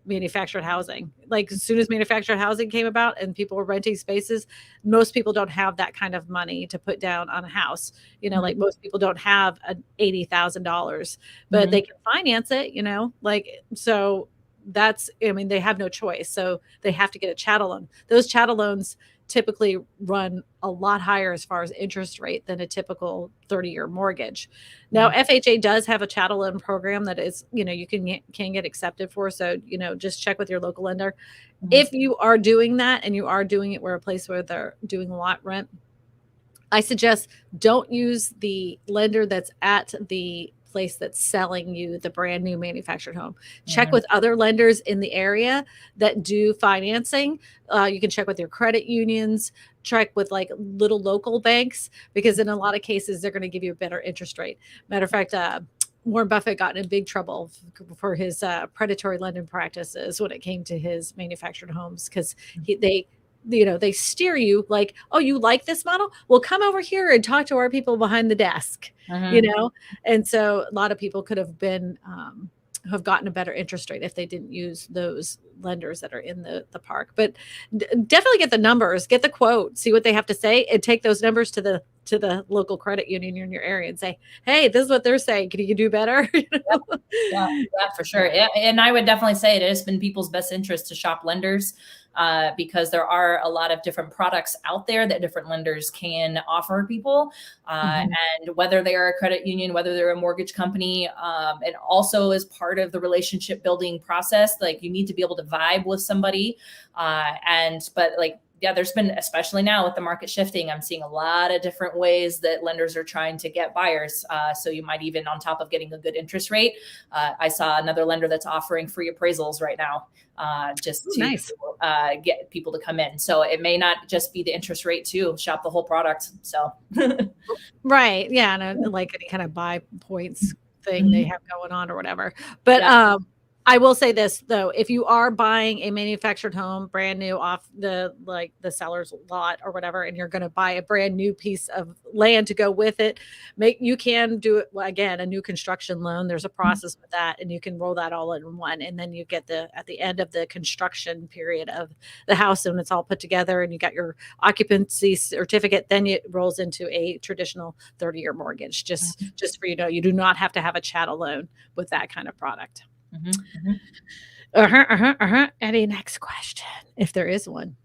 manufactured housing. Like as soon as manufactured housing came about and people were renting spaces, most people don't have that kind of money to put down on a house. Like most people don't have $80,000, but they can finance it, like, so that's, they have no choice. So they have to get a chattel loan. Those chattel loans typically run a lot higher as far as interest rate than a typical 30-year mortgage. Now, FHA does have a chattel loan program that is, you can get accepted for. So, just check with your local lender. If you are doing that and you are doing it where a place where they're doing lot rent, I suggest don't use the lender that's at the place that's selling you the brand new manufactured home. Check with other lenders in the area that do financing. You can check with your credit unions, check with like little local banks, because in a lot of cases, they're going to give you a better interest rate. Matter of fact, Warren Buffett got in big trouble for his predatory lending practices when it came to his manufactured homes, because they steer you like, oh, you like this model? Well, come over here and talk to our people behind the desk, And so a lot of people could have been, have gotten a better interest rate if they didn't use those lenders that are in the park. But definitely get the numbers, get the quote, see what they have to say, and take those numbers to the local credit union in your area and say, hey, this is what they're saying. Can you do better? Yeah, for sure. Yeah, and I would definitely say it has been people's best interest to shop lenders, because there are a lot of different products out there that different lenders can offer people. And whether they are a credit union, whether they're a mortgage company, and also as part of the relationship building process, like you need to be able to vibe with somebody. But there's been, especially now with the market shifting, I'm seeing a lot of different ways that lenders are trying to get buyers. So you might even, on top of getting a good interest rate, I saw another lender that's offering free appraisals right now, just to get people to come in. So it may not just be the interest rate too, shop the whole product. So. Right. Yeah. And like any kind of buy points thing they have going on or whatever. But, I will say this though, if you are buying a manufactured home brand new off the seller's lot or whatever, and you're going to buy a brand new piece of land to go with it, you can do it again, a new construction loan. There's a process with that, and you can roll that all in one. And then you get at the end of the construction period of the house, and it's all put together and you got your occupancy certificate, then it rolls into a traditional 30-year mortgage. Just for, you do not have to have a chattel loan with that kind of product. Eddie, next question, if there is one.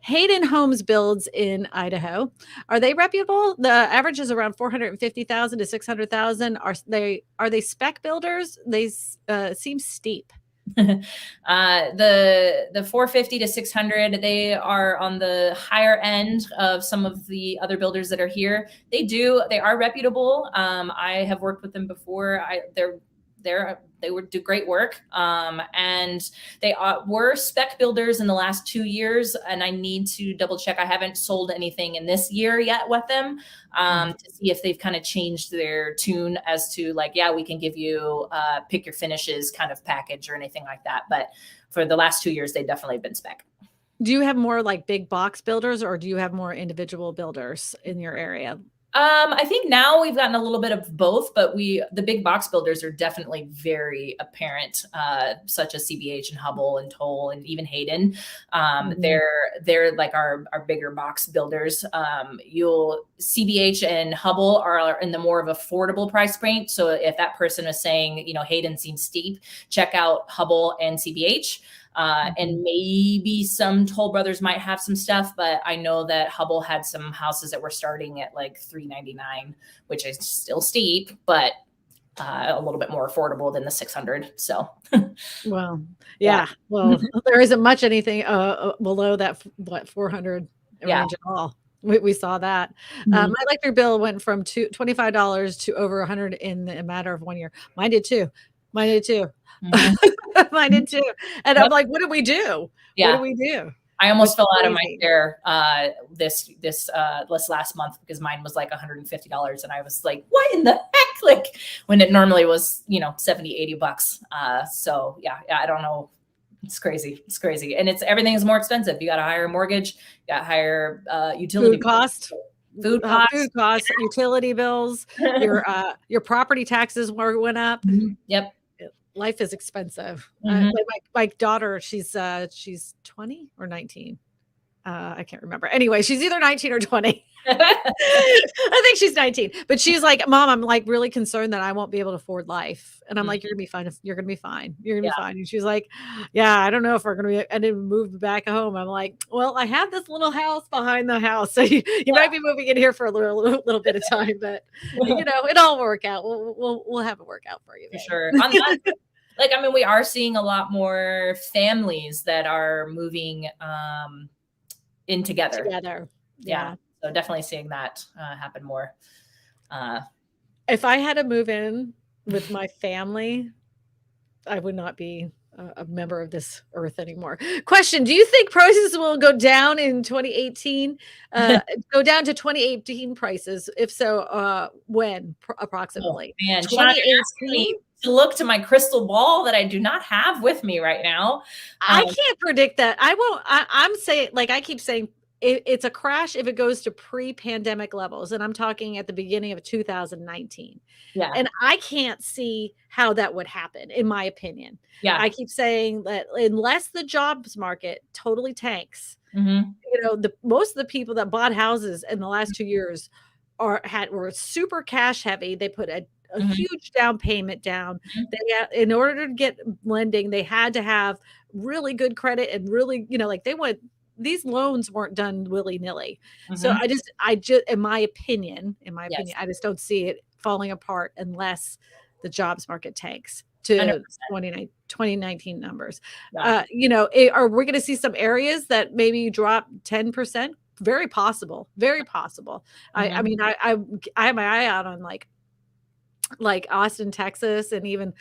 Hayden Homes builds in Idaho. Are they reputable? The average is around 450,000 to 600,000. Are they spec builders? They seem steep. The 450 to 600, they are on the higher end of some of the other builders that are here. They are reputable. I have worked with them before. They would do great work. And they were spec builders in the last 2 years. And I need to double check. I haven't sold anything in this year yet with them, to see if they've kind of changed their tune as to we can give you pick your finishes kind of package or anything like that. But for the last 2 years, they've definitely been spec. Do you have more like big box builders, or do you have more individual builders in your area? I think now we've gotten a little bit of both, but the big box builders are definitely very apparent, such as CBH and Hubble and Toll and even Hayden. They're like our bigger box builders. CBH and Hubble are in the more of affordable price range. So if that person is saying, Hayden seems steep, check out Hubble and CBH. And maybe some Toll Brothers might have some stuff, but I know that Hubble had some houses that were starting at like $399, which is still steep, but a little bit more affordable than the 600. So, well, yeah. Well, there isn't much anything below that 400 range at all. We saw that. My electric bill went from $25 to over 100 in a matter of 1 year. Mine did too. Mine did too. And I'm like, what do we do? Yeah. What do we do? I almost fell out of my chair this last month because mine was like $150. And I was like, what in the heck? Like when it normally was, $70-$80. So yeah, I don't know. It's crazy. It's crazy. And everything is more expensive. You got a higher mortgage, you got higher utility food costs, utility bills, your property taxes went up. Yep. Life is expensive. My daughter, she's 20 or 19. I can't remember. Anyway, she's either 19 or 20. I think she's 19, but she's like, Mom, I'm like really concerned that I won't be able to afford life. And I'm like, you're gonna be fine. You're gonna be fine. You're gonna be fine. And she's like, yeah, I don't know if we're gonna be, and then move back home. I'm like, well, I have this little house behind the house. So you might be moving in here for a little bit of time, but it all work out. We'll have it work out for you. For sure. We are seeing a lot more families that are moving in together. Yeah. So definitely seeing that happen more. If I had to move in with my family, I would not be a member of this earth anymore. Question: do you think prices will go down in 2018? Go down to 2018 prices? If so, when approximately? Oh, man, 2018. To look to my crystal ball that I do not have with me right now. I can't predict that. I won't. I'm saying, like I keep saying, it's a crash if it goes to pre-pandemic levels, and I'm talking at the beginning of 2019. Yeah. And I can't see how that would happen, in my opinion. Yeah. I keep saying that unless the jobs market totally tanks, most of the people that bought houses in the last 2 years were super cash heavy. They put a huge down payment down. In order to get lending, they had to have really good credit and really, these loans weren't done willy-nilly. So I just, in my opinion, I just don't see it falling apart unless the jobs market tanks to 2019 numbers. Are we going to see some areas that maybe drop 10%? Very possible. Very possible. I have my eye out on like Austin, Texas, and even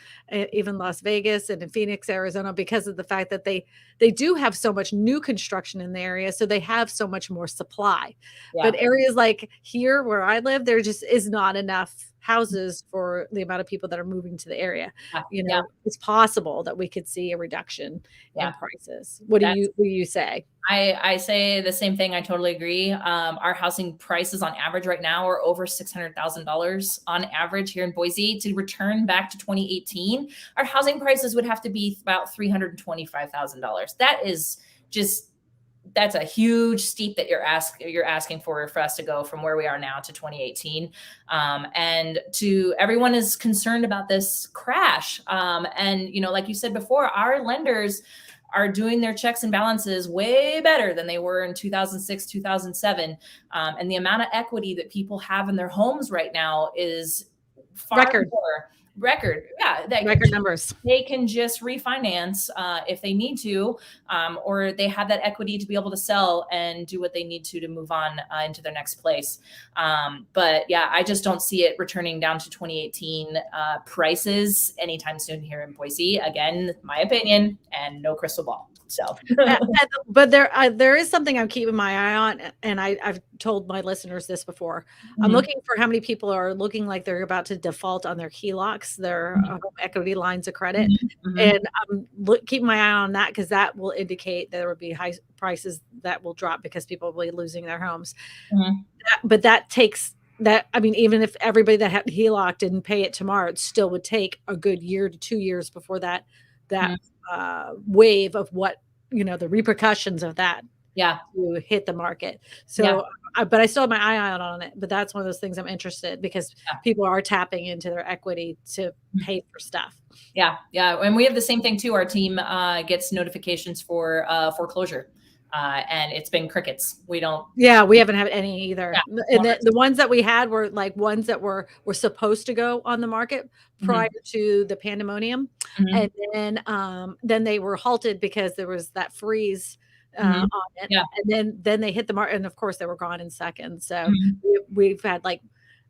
Las Vegas and in Phoenix, Arizona, because of the fact that they do have so much new construction in the area. So they have so much more supply. But areas like here where I live, there just is not enough houses for the amount of people that are moving to the area. It's possible that we could see a reduction in prices. What do you say? I say the same thing. I totally agree. Our housing prices on average right now are over $600,000 on average here in Boise. To return back to 2018, our housing prices would have to be about $325,000. That's a huge steep that you're asking for us to go from where we are now to 2018. And everyone is concerned about this crash. And like you said before, our lenders are doing their checks and balances way better than they were in 2006, 2007. And the amount of equity that people have in their homes right now is far more. Record numbers. They can just refinance if they need to, or they have that equity to be able to sell and do what they need to move on into their next place. But yeah, I just don't see it returning down to 2018 prices anytime soon here in Boise. Again, my opinion, and no crystal ball. So, but there is something I'm keeping my eye on, and I've told my listeners this before. I'm looking for how many people are looking like they're about to default on their HELOCs, their home equity lines of credit, and I'm keeping my eye on that because that will indicate there will be high prices that will drop because people will be losing their homes. But that takes that, I mean, even if everybody that had HELOC didn't pay it tomorrow, it still would take a good year to 2 years before that Mhm. wave of what, the repercussions of that Yeah. to hit the market. Yeah. So, but I still have my eye out on it. But that's one of those things I'm interested because Yeah. people are tapping into their equity to pay for stuff. Yeah. Yeah. And we have the same thing too. Our team gets notifications for foreclosure. And it's been crickets. We don't. Yeah, we haven't had any either. Yeah. And the ones that we had were like ones that were supposed to go on the market prior to the pandemonium. Mhm. And then they were halted because there was that freeze Mhm. on it. Yeah. And then they hit the market, and of course they were gone in seconds. So Mhm. we've had like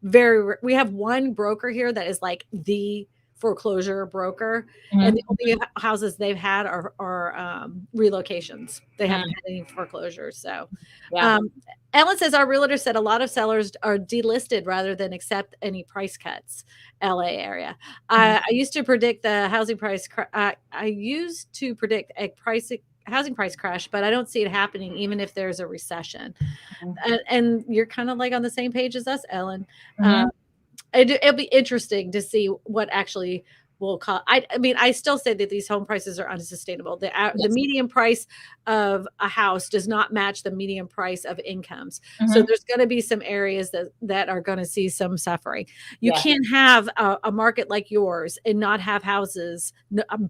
we have one broker here that is like the foreclosure broker, and Mhm. the only houses they've had are relocations. They haven't Mhm. had any foreclosures. So Yeah. um, Ellen says our realtor said a lot of sellers are delisted rather than accept any price cuts. LA area. Mhm. I used to predict the housing price. I used to predict a housing price crash, but I don't see it happening even if there's a recession. Mhm. And you're kind of like on the same page as us, Ellen. Mhm. It'll be interesting to see what actually will cause. I mean, I still say that these home prices are unsustainable. The Yes. median price of a house does not match the median price of incomes. So Mhm. there's going to be some areas that are going to see some suffering. You Yeah. can't have a market like yours and not have houses,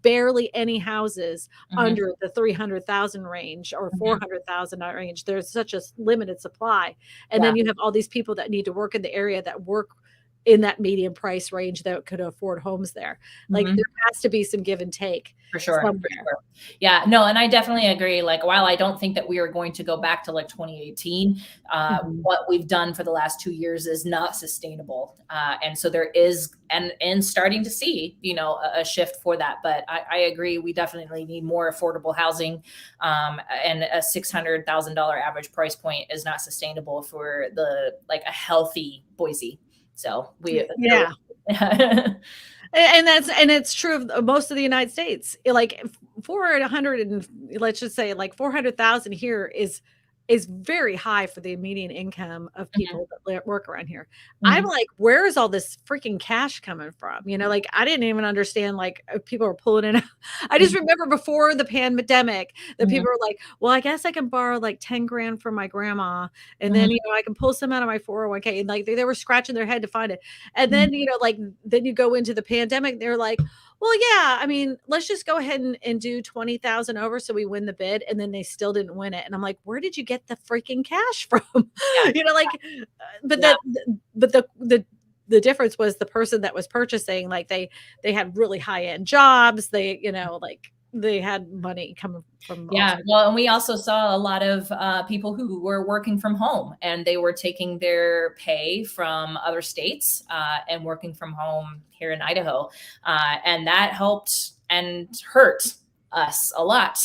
barely any houses Mhm. under the 300,000 range or Mhm. 400,000 range. There's such a limited supply, and Yeah. then you have all these people that need to work in the area that work in that median price range that could afford homes there. Like, Mhm. there has to be some give and take For sure. For somewhere. sure. Yeah. No, and I definitely agree. Like, while I don't think that we are going to go back to like 2018, Mhm. what we've done for the last 2 years is not sustainable. And so there is, and starting to see, a shift for that. But I agree. We definitely need more affordable housing. And a $600,000 average price point is not sustainable for like a healthy Boise. So Yeah. And it's true of most of the United States. Like 400 and let's just say like 400,000 here is very high for the median income of Mhm. people that work around here. I'm Mhm. like, where is all this freaking cash coming from? Like I didn't even understand like people were pulling it out. I just Mhm. remember before the pandemic that Mhm. people were like, well, I guess I can borrow like 10 grand from my grandma, and Mhm. then I can pull some out of my 401k, and like they were scratching their head to find it. And Mhm. then, like, then you go into the pandemic, they're like, well, yeah, I mean, let's just go ahead and do 20,000 over so we win the bid. And then they still didn't win it. And I'm like, where did you get the freaking cash from? Yeah. Like, but Yeah. the difference was the person that was purchasing, like they had really high end jobs. They, like they had money coming from all Yeah. sorts Well, and we also saw a lot of people who were working from home, and they were taking their pay from other states and working from home here in Idaho. And that helped and hurt us a lot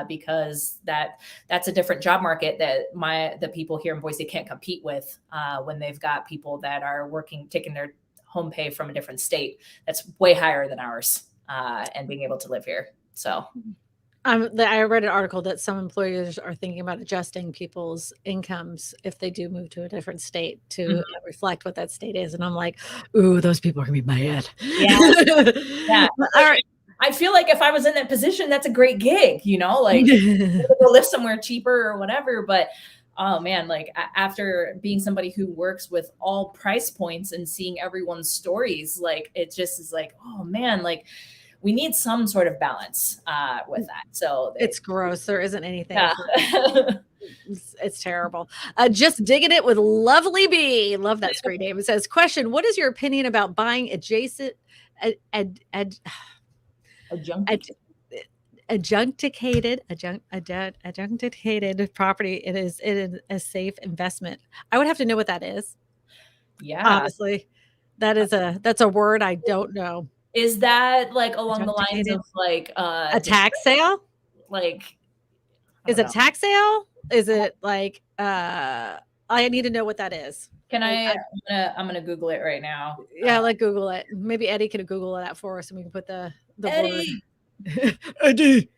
because that's a different job market that the people here in Boise can't compete with when they've got people that are working, taking their home pay from a different state that's way higher than ours and being able to live here. So. I read an article that some employers are thinking about adjusting people's incomes if they do move to a different state to Mhm. reflect what that state is. And I'm like, ooh, those people are gonna be mad. Yeah. Yeah. All right. I feel like if I was in that position, that's a great gig, like go live somewhere cheaper or whatever. But oh man, like after being somebody who works with all price points and seeing everyone's stories, like it just is like, oh man, like we need some sort of balance with that. So It's gross. There isn't anything yeah. for it's terrible. Just digging it with Lovely Bee. Love that screen name. It says, question, what is your opinion about buying adjacent Adjunctive. adjuncticated property? It is a safe investment. I would have to know what that is. Yeah. Honestly, that's a word I don't know. Is that like along the lines Adjuncticated, of like a tax sale? like I Is don't it know. tax sale? Is it like I need to know what that is. Can Like I'm gonna Google it right now. yeah, like Google it. Maybe Eddie could Google that for us and we can put the word Eddie. Eddie.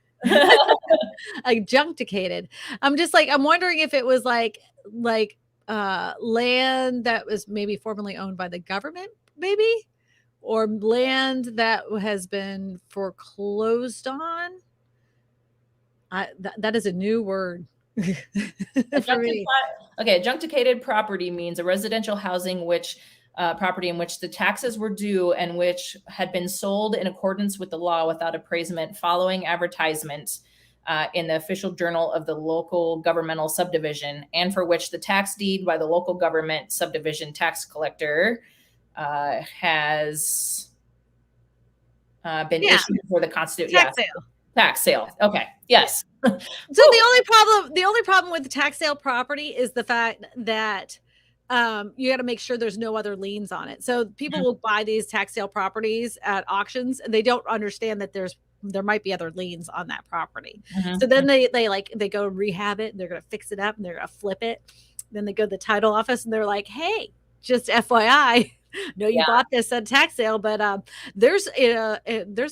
Adjuncticated. I'm just like, I'm wondering if it was like land that was maybe formerly owned by the government, maybe, or land that has been foreclosed on. That is a new word for me. Okay, adjuncticated property means a residential housing which property in which the taxes were due and which had been sold in accordance with the law without appraisement following advertisement in the official journal of the local governmental subdivision, and for which the tax deed by the local government subdivision tax collector has been issued for the constitution. Tax sale. Tax sale. Okay. Yes. So the only problem with the tax sale property is the fact that you got to make sure there's no other liens on it. So people will buy these tax sale properties at auctions and they don't understand that there might be other liens on that property. So then they go rehab it and they're going to fix it up and they're going to flip it. Then they go to the title office and they're like, hey, just FYI, no, you bought this at tax sale, but there's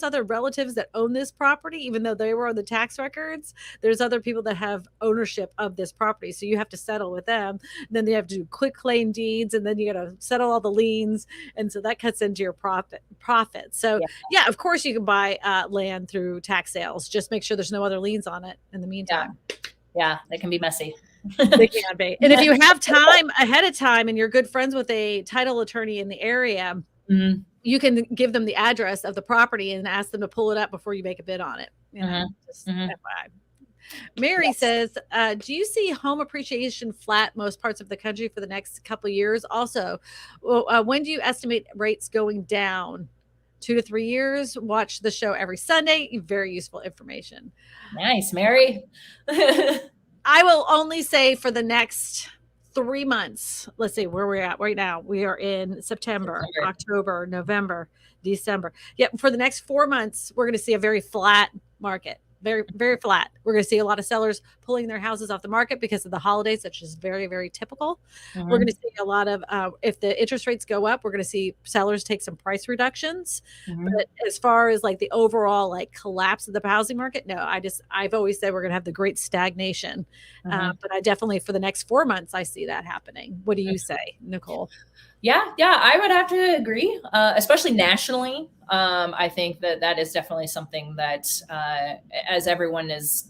other relatives that own this property, even though they were on the tax records. There's other people that have ownership of this property, so you have to settle with them. Then they have to do quick claim deeds, and then you got to settle all the liens, and so that cuts into your profit. So yeah, of course you can buy land through tax sales. Just make sure there's no other liens on it in the meantime. Yeah, they can be messy. They can be. And if you have time ahead of time and you're good friends with a title attorney in the area, you can give them the address of the property and ask them to pull it up before you make a bid on it. Just FYI. Mary says, do you see home appreciation flat most parts of the country for the next couple of years? Also, when do you estimate rates going down? 2 to 3 years. Watch the show every Sunday. Very useful information. Nice, Mary. I will only say for the next 3 months. Let's see where we're at right now. We are in September, October, November, December. Yep. For the next 4 months, we're going to see a very flat market. Very, very flat. We're going to see a lot of sellers pulling their houses off the market because of the holidays, which is very, very typical. We're going to see a lot of, if the interest rates go up, we're going to see sellers take some price reductions. But as far as like the overall like collapse of the housing market, no, I've always said we're going to have the great stagnation. But I definitely, for the next 4 months, I see that happening. What do you say, Nicole? Yeah, I would have to agree, especially nationally. I think that is definitely something that, as everyone is,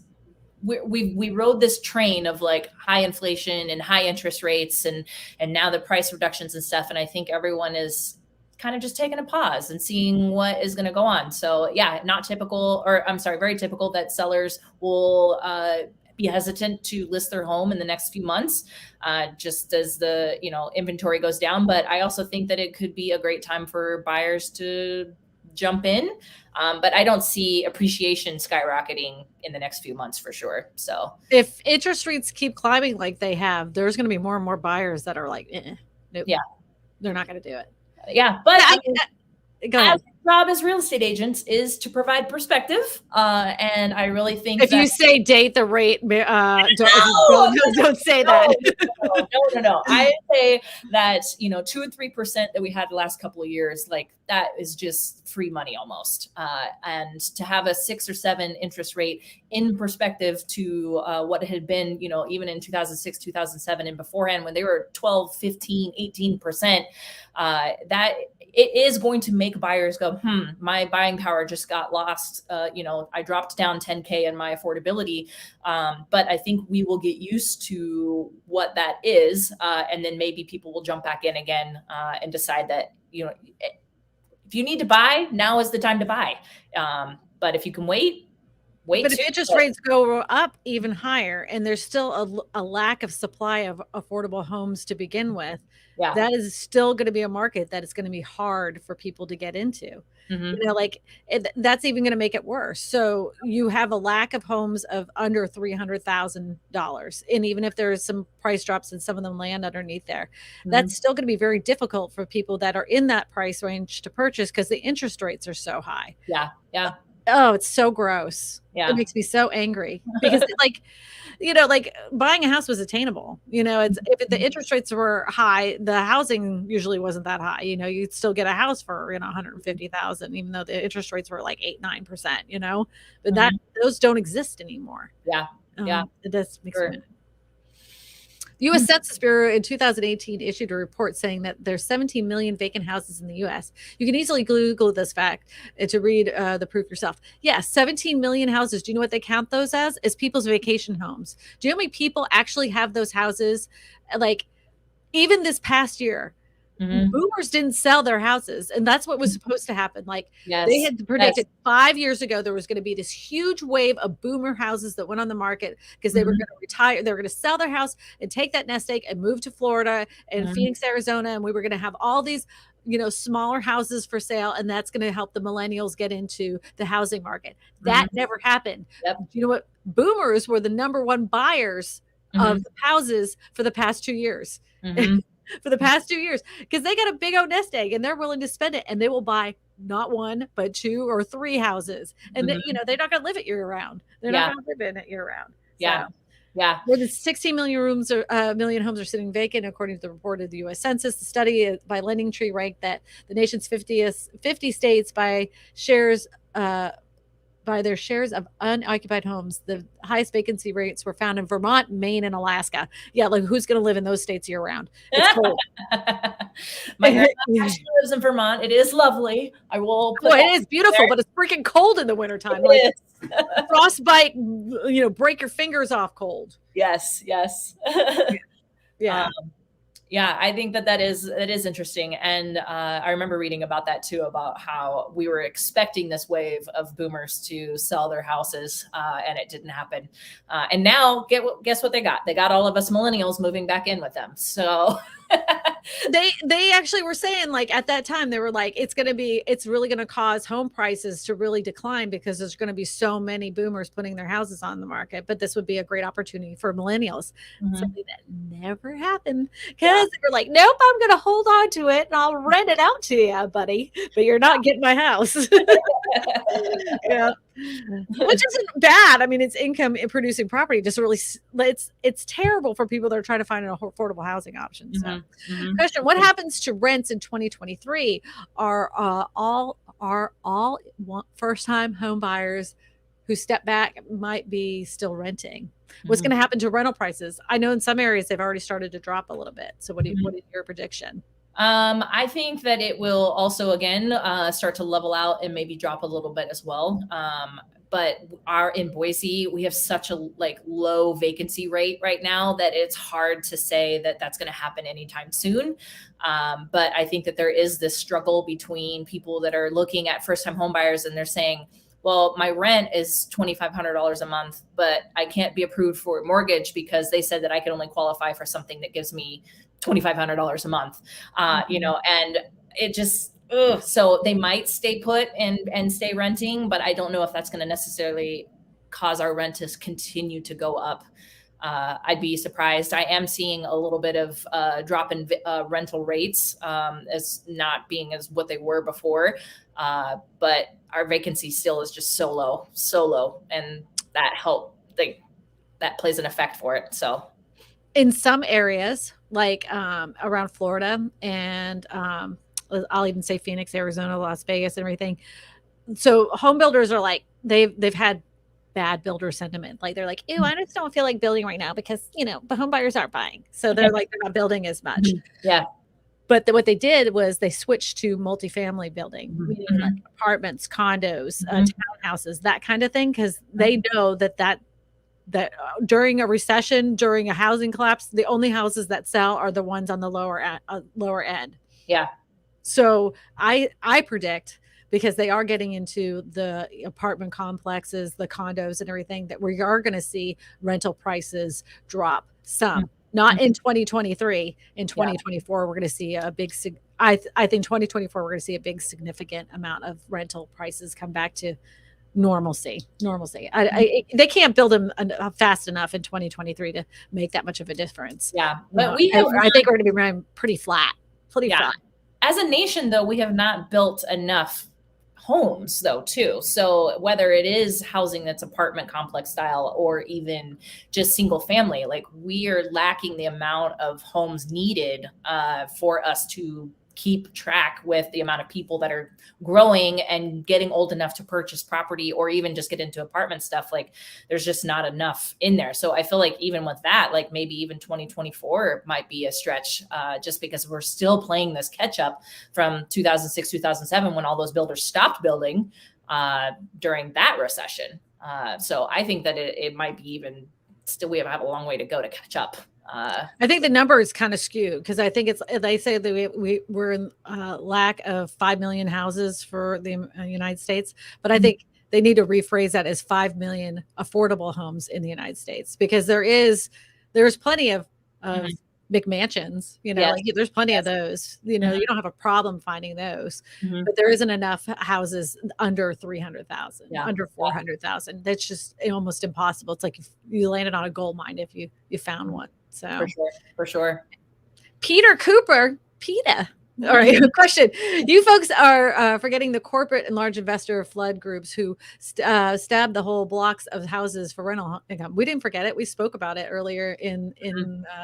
we rode this train of like high inflation and high interest rates and now the price reductions and stuff. And I think everyone is kind of just taking a pause and seeing what is going to go on. So yeah, very typical that sellers will be hesitant to list their home in the next few months, just as the inventory goes down. But I also think that it could be a great time for buyers to jump in. But I don't see appreciation skyrocketing in the next few months for sure. So if interest rates keep climbing like they have, there's going to be more and more buyers that are like, nope, they're not going to do it. Yeah, but go ahead. Our job as real estate agents is to provide perspective, and I really think if you say date the rate, don't say that. No. I say that 2 or 3% that we had the last couple of years, like that is just free money almost. And to have a 6 or 7 interest rate in perspective to what it had been, even in 2006, 2007, and beforehand when they were 12, 15, 18%, that it is going to make buyers go, my buying power just got lost. I dropped down 10K in my affordability. But I think we will get used to what that is. And then maybe people will jump back in again and decide that, if you need to buy, now is the time to buy. But if you can wait. But if interest rates go up even higher and there's still a lack of supply of affordable homes to begin with, that is still going to be a market that is going to be hard for people to get into. That's even going to make it worse. So you have a lack of homes of under $300,000. And even if there's some price drops and some of them land underneath there, that's still going to be very difficult for people that are in that price range to purchase because the interest rates are so high. Yeah. Oh, it's so gross. Yeah. It makes me so angry because buying a house was attainable. If the interest rates were high, the housing usually wasn't that high. You'd still get a house for, 150,000, even though the interest rates were like 8-9%, but those don't exist anymore. Yeah. It does make me. The U.S. Census Bureau in 2018 issued a report saying that there's 17 million vacant houses in the U.S. You can easily Google this fact to read the proof yourself. Yeah, 17 million houses. Do you know what they count those as? As people's vacation homes. Do you know how many people actually have those houses? Like, even this past year, boomers didn't sell their houses, and that's what was supposed to happen. Like, they had predicted 5 years ago there was going to be this huge wave of boomer houses that went on the market because they were going to retire. They were going to sell their house and take that nest egg and move to Florida and Phoenix, Arizona, and we were going to have all these, smaller houses for sale, and that's going to help the millennials get into the housing market. That never happened. You know what? Boomers were the number one buyers of houses for the past 2 years. For the past 2 years, because they got a big old nest egg and they're willing to spend it, and they will buy not one but 2 or 3 houses, and they're not going to live it year round. They're not going to live in it year round. More than 16 million homes are sitting vacant, according to the report of the U.S. Census. The study by Lending Tree ranked that the nation's 50 states by their shares of unoccupied homes. The highest vacancy rates were found in Vermont, Maine, and Alaska. Yeah, like, who's going to live in those states year round? It's cold. My grandma actually lives in Vermont. It is lovely. I will. It is beautiful, but it's freaking cold in the wintertime. Like, frostbite, break your fingers off cold. Yes. Yeah. Yeah, I think that is interesting. And I remember reading about that too, about how we were expecting this wave of boomers to sell their houses, and it didn't happen. And now guess what they got? They got all of us millennials moving back in with them. So they actually were saying, like, at that time, they were like, it's really going to cause home prices to really decline because there's going to be so many boomers putting their houses on the market. But this would be a great opportunity for millennials. Something that never happened, because they were like, nope, I'm going to hold on to it and I'll rent it out to you, buddy, but you're not getting my house. Yeah. Which isn't bad. I mean, it's income producing property. Just really, it's terrible for people that are trying to find an affordable housing option. So, question: what happens to rents in 2023? Are all first time home buyers who step back might be still renting? What's going to happen to rental prices? I know in some areas they've already started to drop a little bit. So, what is your prediction? I think that it will also, again, start to level out and maybe drop a little bit as well. But in Boise, we have such a low vacancy rate right now that it's hard to say that that's going to happen anytime soon. But I think that there is this struggle between people that are looking at first-time home buyers and they're saying, well, my rent is $2,500 a month, but I can't be approved for a mortgage because they said that I can only qualify for something that gives me $2,500 a month, and it just, so they might stay put and stay renting, but I don't know if that's going to necessarily cause our rent to continue to go up. I'd be surprised. I am seeing a little bit of drop in rental rates as not being as what they were before, but our vacancy still is just so low, and that plays an effect for it. So in some areas, like around Florida and I'll even say Phoenix, Arizona, Las Vegas, and everything. So home builders are like, they've had bad builder sentiment. Like, they're like, ew, I just don't feel like building right now because, the home buyers aren't buying. So they're like, they're not building as much. Yeah. But what they did was they switched to multifamily building, meaning like apartments, condos, townhouses, that kind of thing. Because they know that during a recession, during a housing collapse, the only houses that sell are the ones on the lower end. Yeah. So I predict, because they are getting into the apartment complexes, the condos and everything, that we are going to see rental prices drop some. Not in 2023. In 2024, we're going to see a big, I think 2024, we're going to see a big significant amount of rental prices come back to normalcy. They can't build them fast enough in 2023 to make that much of a difference. Yeah. But I think we're going to be running pretty flat. Flat. As a nation, though, we have not built enough homes, though, too. So whether it is housing that's apartment complex style or even just single family, like, we are lacking the amount of homes needed for us to keep track with the amount of people that are growing and getting old enough to purchase property or even just get into apartment stuff. Like there's just not enough in there. So I feel like even with that, like maybe even 2024 might be a stretch, just because we're still playing this catch up from 2006, 2007, when all those builders stopped building during that recession. So I think that it might be even still, we have a long way to go to catch up. I think the number is kind of skewed because I think they say that we're in lack of 5 million houses for the United States, but I think they need to rephrase that as 5 million affordable homes in the United States, because there's plenty of McMansions, Yes. like there's plenty of those, you don't have a problem finding those, but there isn't enough houses under 300,000, under 400,000. That's just almost impossible. It's like you landed on a gold mine if you found one. So for sure. Peter Cooper, PETA. All right, question. You folks are forgetting the corporate and large investor flood groups who stabbed the whole blocks of houses for rental income. We didn't forget it. We spoke about it earlier in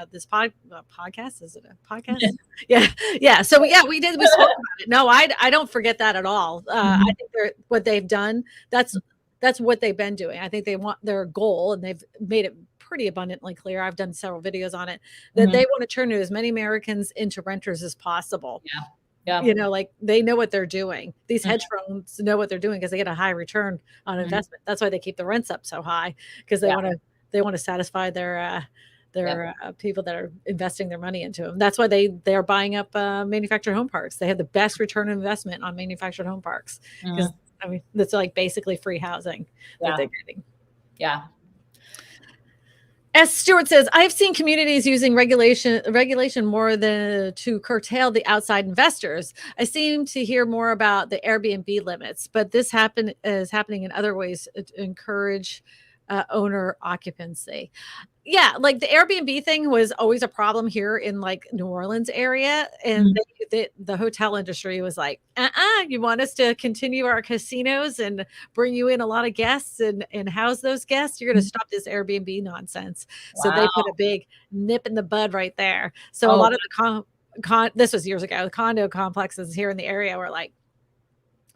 this podcast. Is it a podcast? Yeah. So we did. We spoke about it. No, I don't forget that at all. I think what they've done. That's what they've been doing. I think they want their goal, and they've made it pretty abundantly clear. I've done several videos on it, that they want to turn as many Americans into renters as possible. Yeah. Like they know what they're doing. These hedge funds know what they're doing because they get a high return on investment. That's why they keep the rents up so high, because they want to satisfy their people that are investing their money into them. That's why they're buying up manufactured home parks. They have the best return on investment on manufactured home parks, because that's like basically free housing that they're getting. Yeah. S. Stewart says, I've seen communities using regulation more than to curtail the outside investors. I seem to hear more about the Airbnb limits, but this is happening in other ways to encourage owner occupancy. Yeah, like the Airbnb thing was always a problem here in like New Orleans area. And the hotel industry was like, you want us to continue our casinos and bring you in a lot of guests and house those guests? You're going to stop this Airbnb nonsense. Wow. So they put a big nip in the bud right there. So a lot of the this was years ago, the condo complexes here in the area were like,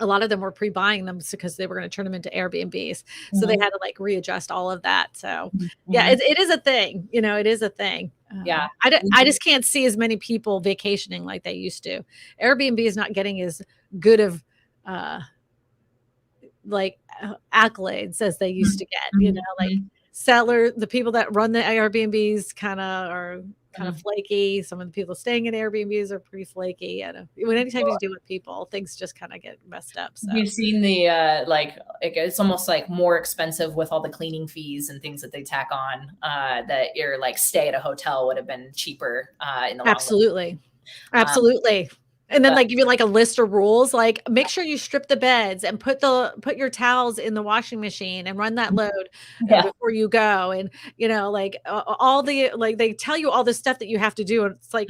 a lot of them were pre-buying them because they were going to turn them into Airbnbs. So they had to like readjust all of that. So it is a thing, it is a thing. I just can't see as many people vacationing like they used to. Airbnb is not getting as good of accolades as they used to get, like the people that run the Airbnbs kind of flaky. Some of the people staying in Airbnbs are pretty flaky. And anytime you deal with people, things just kind of get messed up. So you've seen the it's almost like more expensive with all the cleaning fees and things that they tack on. That your like stay at a hotel would have been cheaper in the long run. Absolutely. And then like give you like a list of rules, like make sure you strip the beds and put your towels in the washing machine and run that load before you go. And, like all the, like they tell you all the stuff that you have to do. And it's like,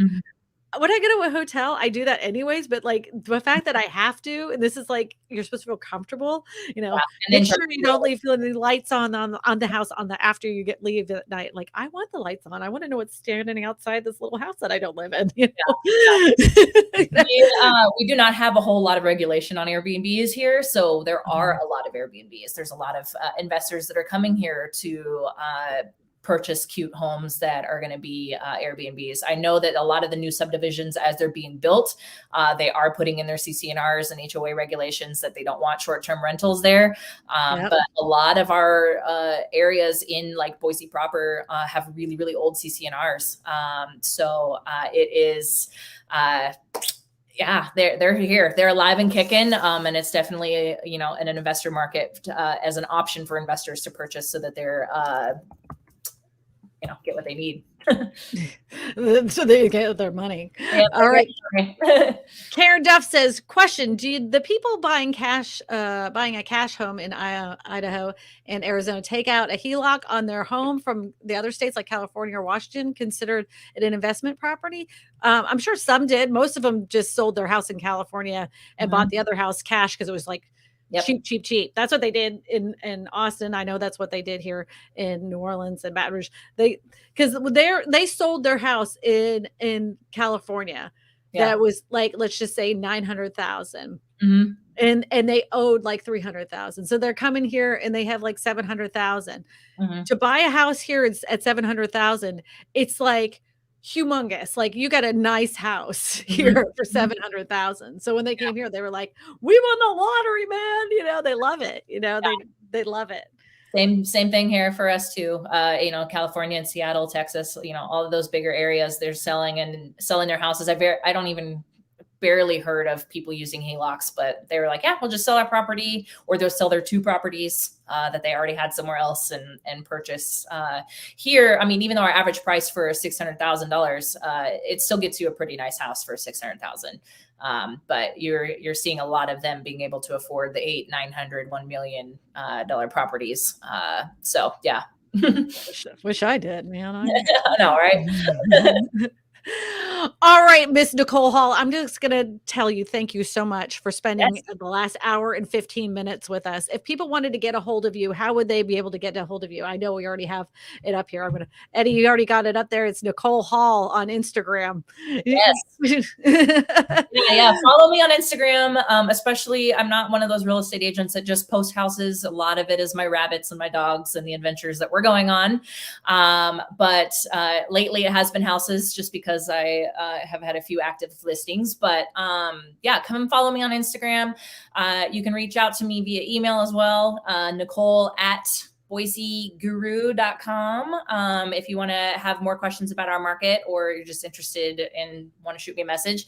when I go to a hotel, I do that anyways, but like the fact that I have to, and this is like, you're supposed to feel comfortable, make sure you don't leave any lights on the house after you leave at night. Like I want the lights on. I want to know what's standing outside this little house that I don't live in. We do not have a whole lot of regulation on Airbnbs here. So there are a lot of Airbnbs. There's a lot of investors that are coming here to purchase cute homes that are going to be Airbnbs. I know that a lot of the new subdivisions, as they're being built, they are putting in their CC&Rs and HOA regulations that they don't want short-term rentals there. But a lot of our areas in like Boise proper have really, really old CC&Rs. So it is... they're here. They're alive and kicking. And it's definitely, an investor market as an option for investors to purchase so that they're... get what they need. So they get their money. All right. Karen Duff says, question, do the people buying a cash home in Idaho and Arizona take out a HELOC on their home from the other states like California or Washington, considered it an investment property? I'm sure some did. Most of them just sold their house in California and bought the other house cash because it was like cheap. That's what they did in Austin. I know that's what they did here in New Orleans and Baton Rouge. They sold their house in California that was like, let's just say 900,000. Mm-hmm. And they owed like 300,000. So they're coming here and they have like 700,000. Mm-hmm. To buy a house here at 700,000, it's like humongous. Like you got a nice house here for 700,000. So when they came here, they were like, "We won the lottery, man!" They love it. They love it. Same thing here for us too. California and Seattle, Texas, all of those bigger areas, they're selling their houses. I don't even barely heard of people using HELOCs, but they were like, yeah, we'll just sell our property, or they'll sell their 2 properties that they already had somewhere else and purchase here. I mean, even though our average price for $600,000, it still gets you a pretty nice house for $600,000. But you're seeing a lot of them being able to afford the $800,000, $900,000, $1 million properties. So yeah. Wish I did, man. I know, right? All right, Miss Nicole Hall, I'm just going to tell you, thank you so much for spending the last hour and 15 minutes with us. If people wanted to get a hold of you, how would they be able to get a hold of you? I know we already have it up here. Eddie, you already got it up there. It's Nicole Hall on Instagram. Yes. Yeah. Follow me on Instagram. Especially, I'm not one of those real estate agents that just post houses. A lot of it is my rabbits and my dogs and the adventures that we're going on. But lately it has been houses, just because I have had a few active listings. But come and follow me on Instagram. You can reach out to me via email as well, Nicole@boiseguru.com. If you want to have more questions about our market, or you're just interested and want to shoot me a message,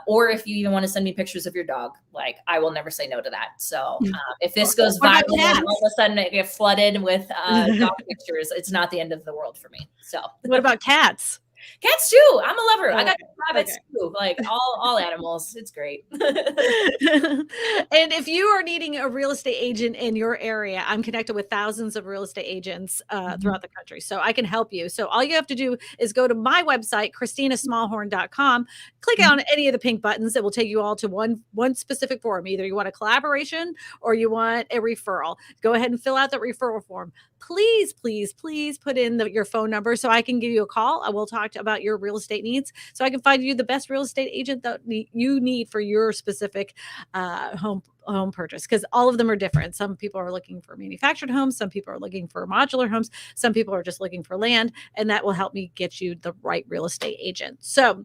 or if you even want to send me pictures of your dog, like, I will never say no to that. So if this goes viral and all of a sudden it gets flooded with dog pictures, it's not the end of the world for me. So what about cats? Cats too. I'm a lover. I got rabbits too. Like all animals. It's great. And if you are needing a real estate agent in your area, I'm connected with thousands of real estate agents throughout the country, so I can help you. So all you have to do is go to my website, KristinaSmallhorn.com, click on any of the pink buttons that will take you all to one specific form. Either you want a collaboration or you want a referral. Go ahead and fill out the referral form. Please, please, please put in your phone number so I can give you a call. I will talk about your real estate needs, so I can find you the best real estate agent that you need for your specific home purchase, because all of them are different. Some people are looking for manufactured homes, some people are looking for modular homes, some people are just looking for land, and that will help me get you the right real estate agent. So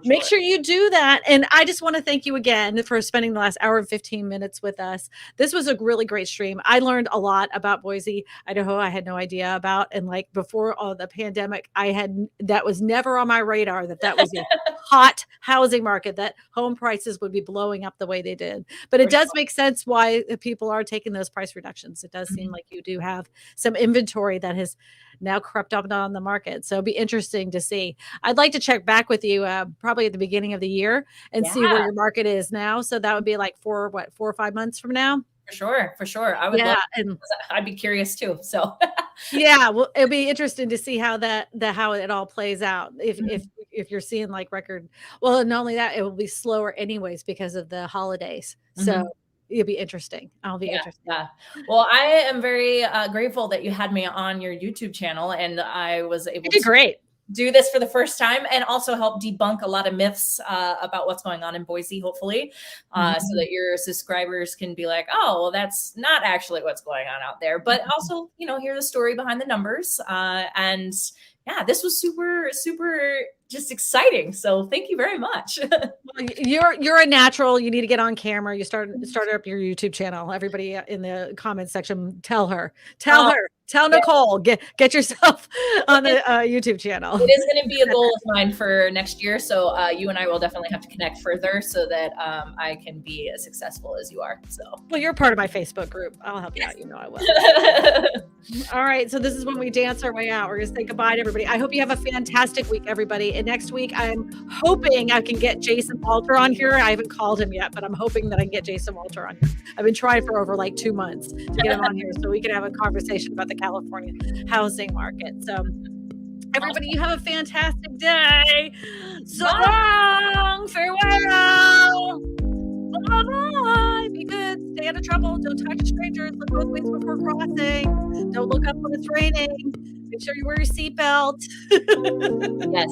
make sure you do that. And I just want to thank you again for spending the last hour and 15 minutes with us. This was a really great stream. I learned a lot about Boise, Idaho. I had no idea about, and like before the pandemic, that was never on my radar that was a hot housing market, that home prices would be blowing up the way they did. But it does make sense why people are taking those price reductions. It does seem like you do have some inventory that has now crept up on the market. So it'll be interesting to see. I'd like to check back with you probably at the beginning of the year and see where your market is now. So that would be like 4 or 5 months from now. For sure. I would love to, I'd be curious too. So well, it'll be interesting to see how how it all plays out. If you're seeing like record, well, and not only that, it will be slower anyways because of the holidays. So it'll be interesting. I'll be interested. Yeah. Well, I am very grateful that you had me on your YouTube channel, and I was able to do this for the first time, and also help debunk a lot of myths about what's going on in Boise, hopefully, so that your subscribers can be like, oh, well, that's not actually what's going on out there, but also, hear the story behind the numbers. And yeah, this was super, super just exciting. So thank you very much. Well, you're a natural. You need to get on camera. You start up your YouTube channel. Everybody in the comments section, tell Nicole, get yourself on the YouTube channel. It is going to be a goal of mine for next year. So you and I will definitely have to connect further so that I can be as successful as you are. So, well, you're part of my Facebook group. I'll help you out. I will. All right. So this is when we dance our way out. We're going to say goodbye to everybody. I hope you have a fantastic week, everybody. And next week, I'm hoping I can get Jason Walter on here. I haven't called him yet, but I'm hoping that I can get Jason Walter on here. I've been trying for over like 2 months to get him on here so we can have a conversation about the California housing market. So everybody, you have a fantastic day. So long. Farewell. Bye-bye. Be good. Stay out of trouble. Don't talk to strangers. Look both ways before crossing. Don't look up when it's raining. Make sure you wear your seatbelt. Yes.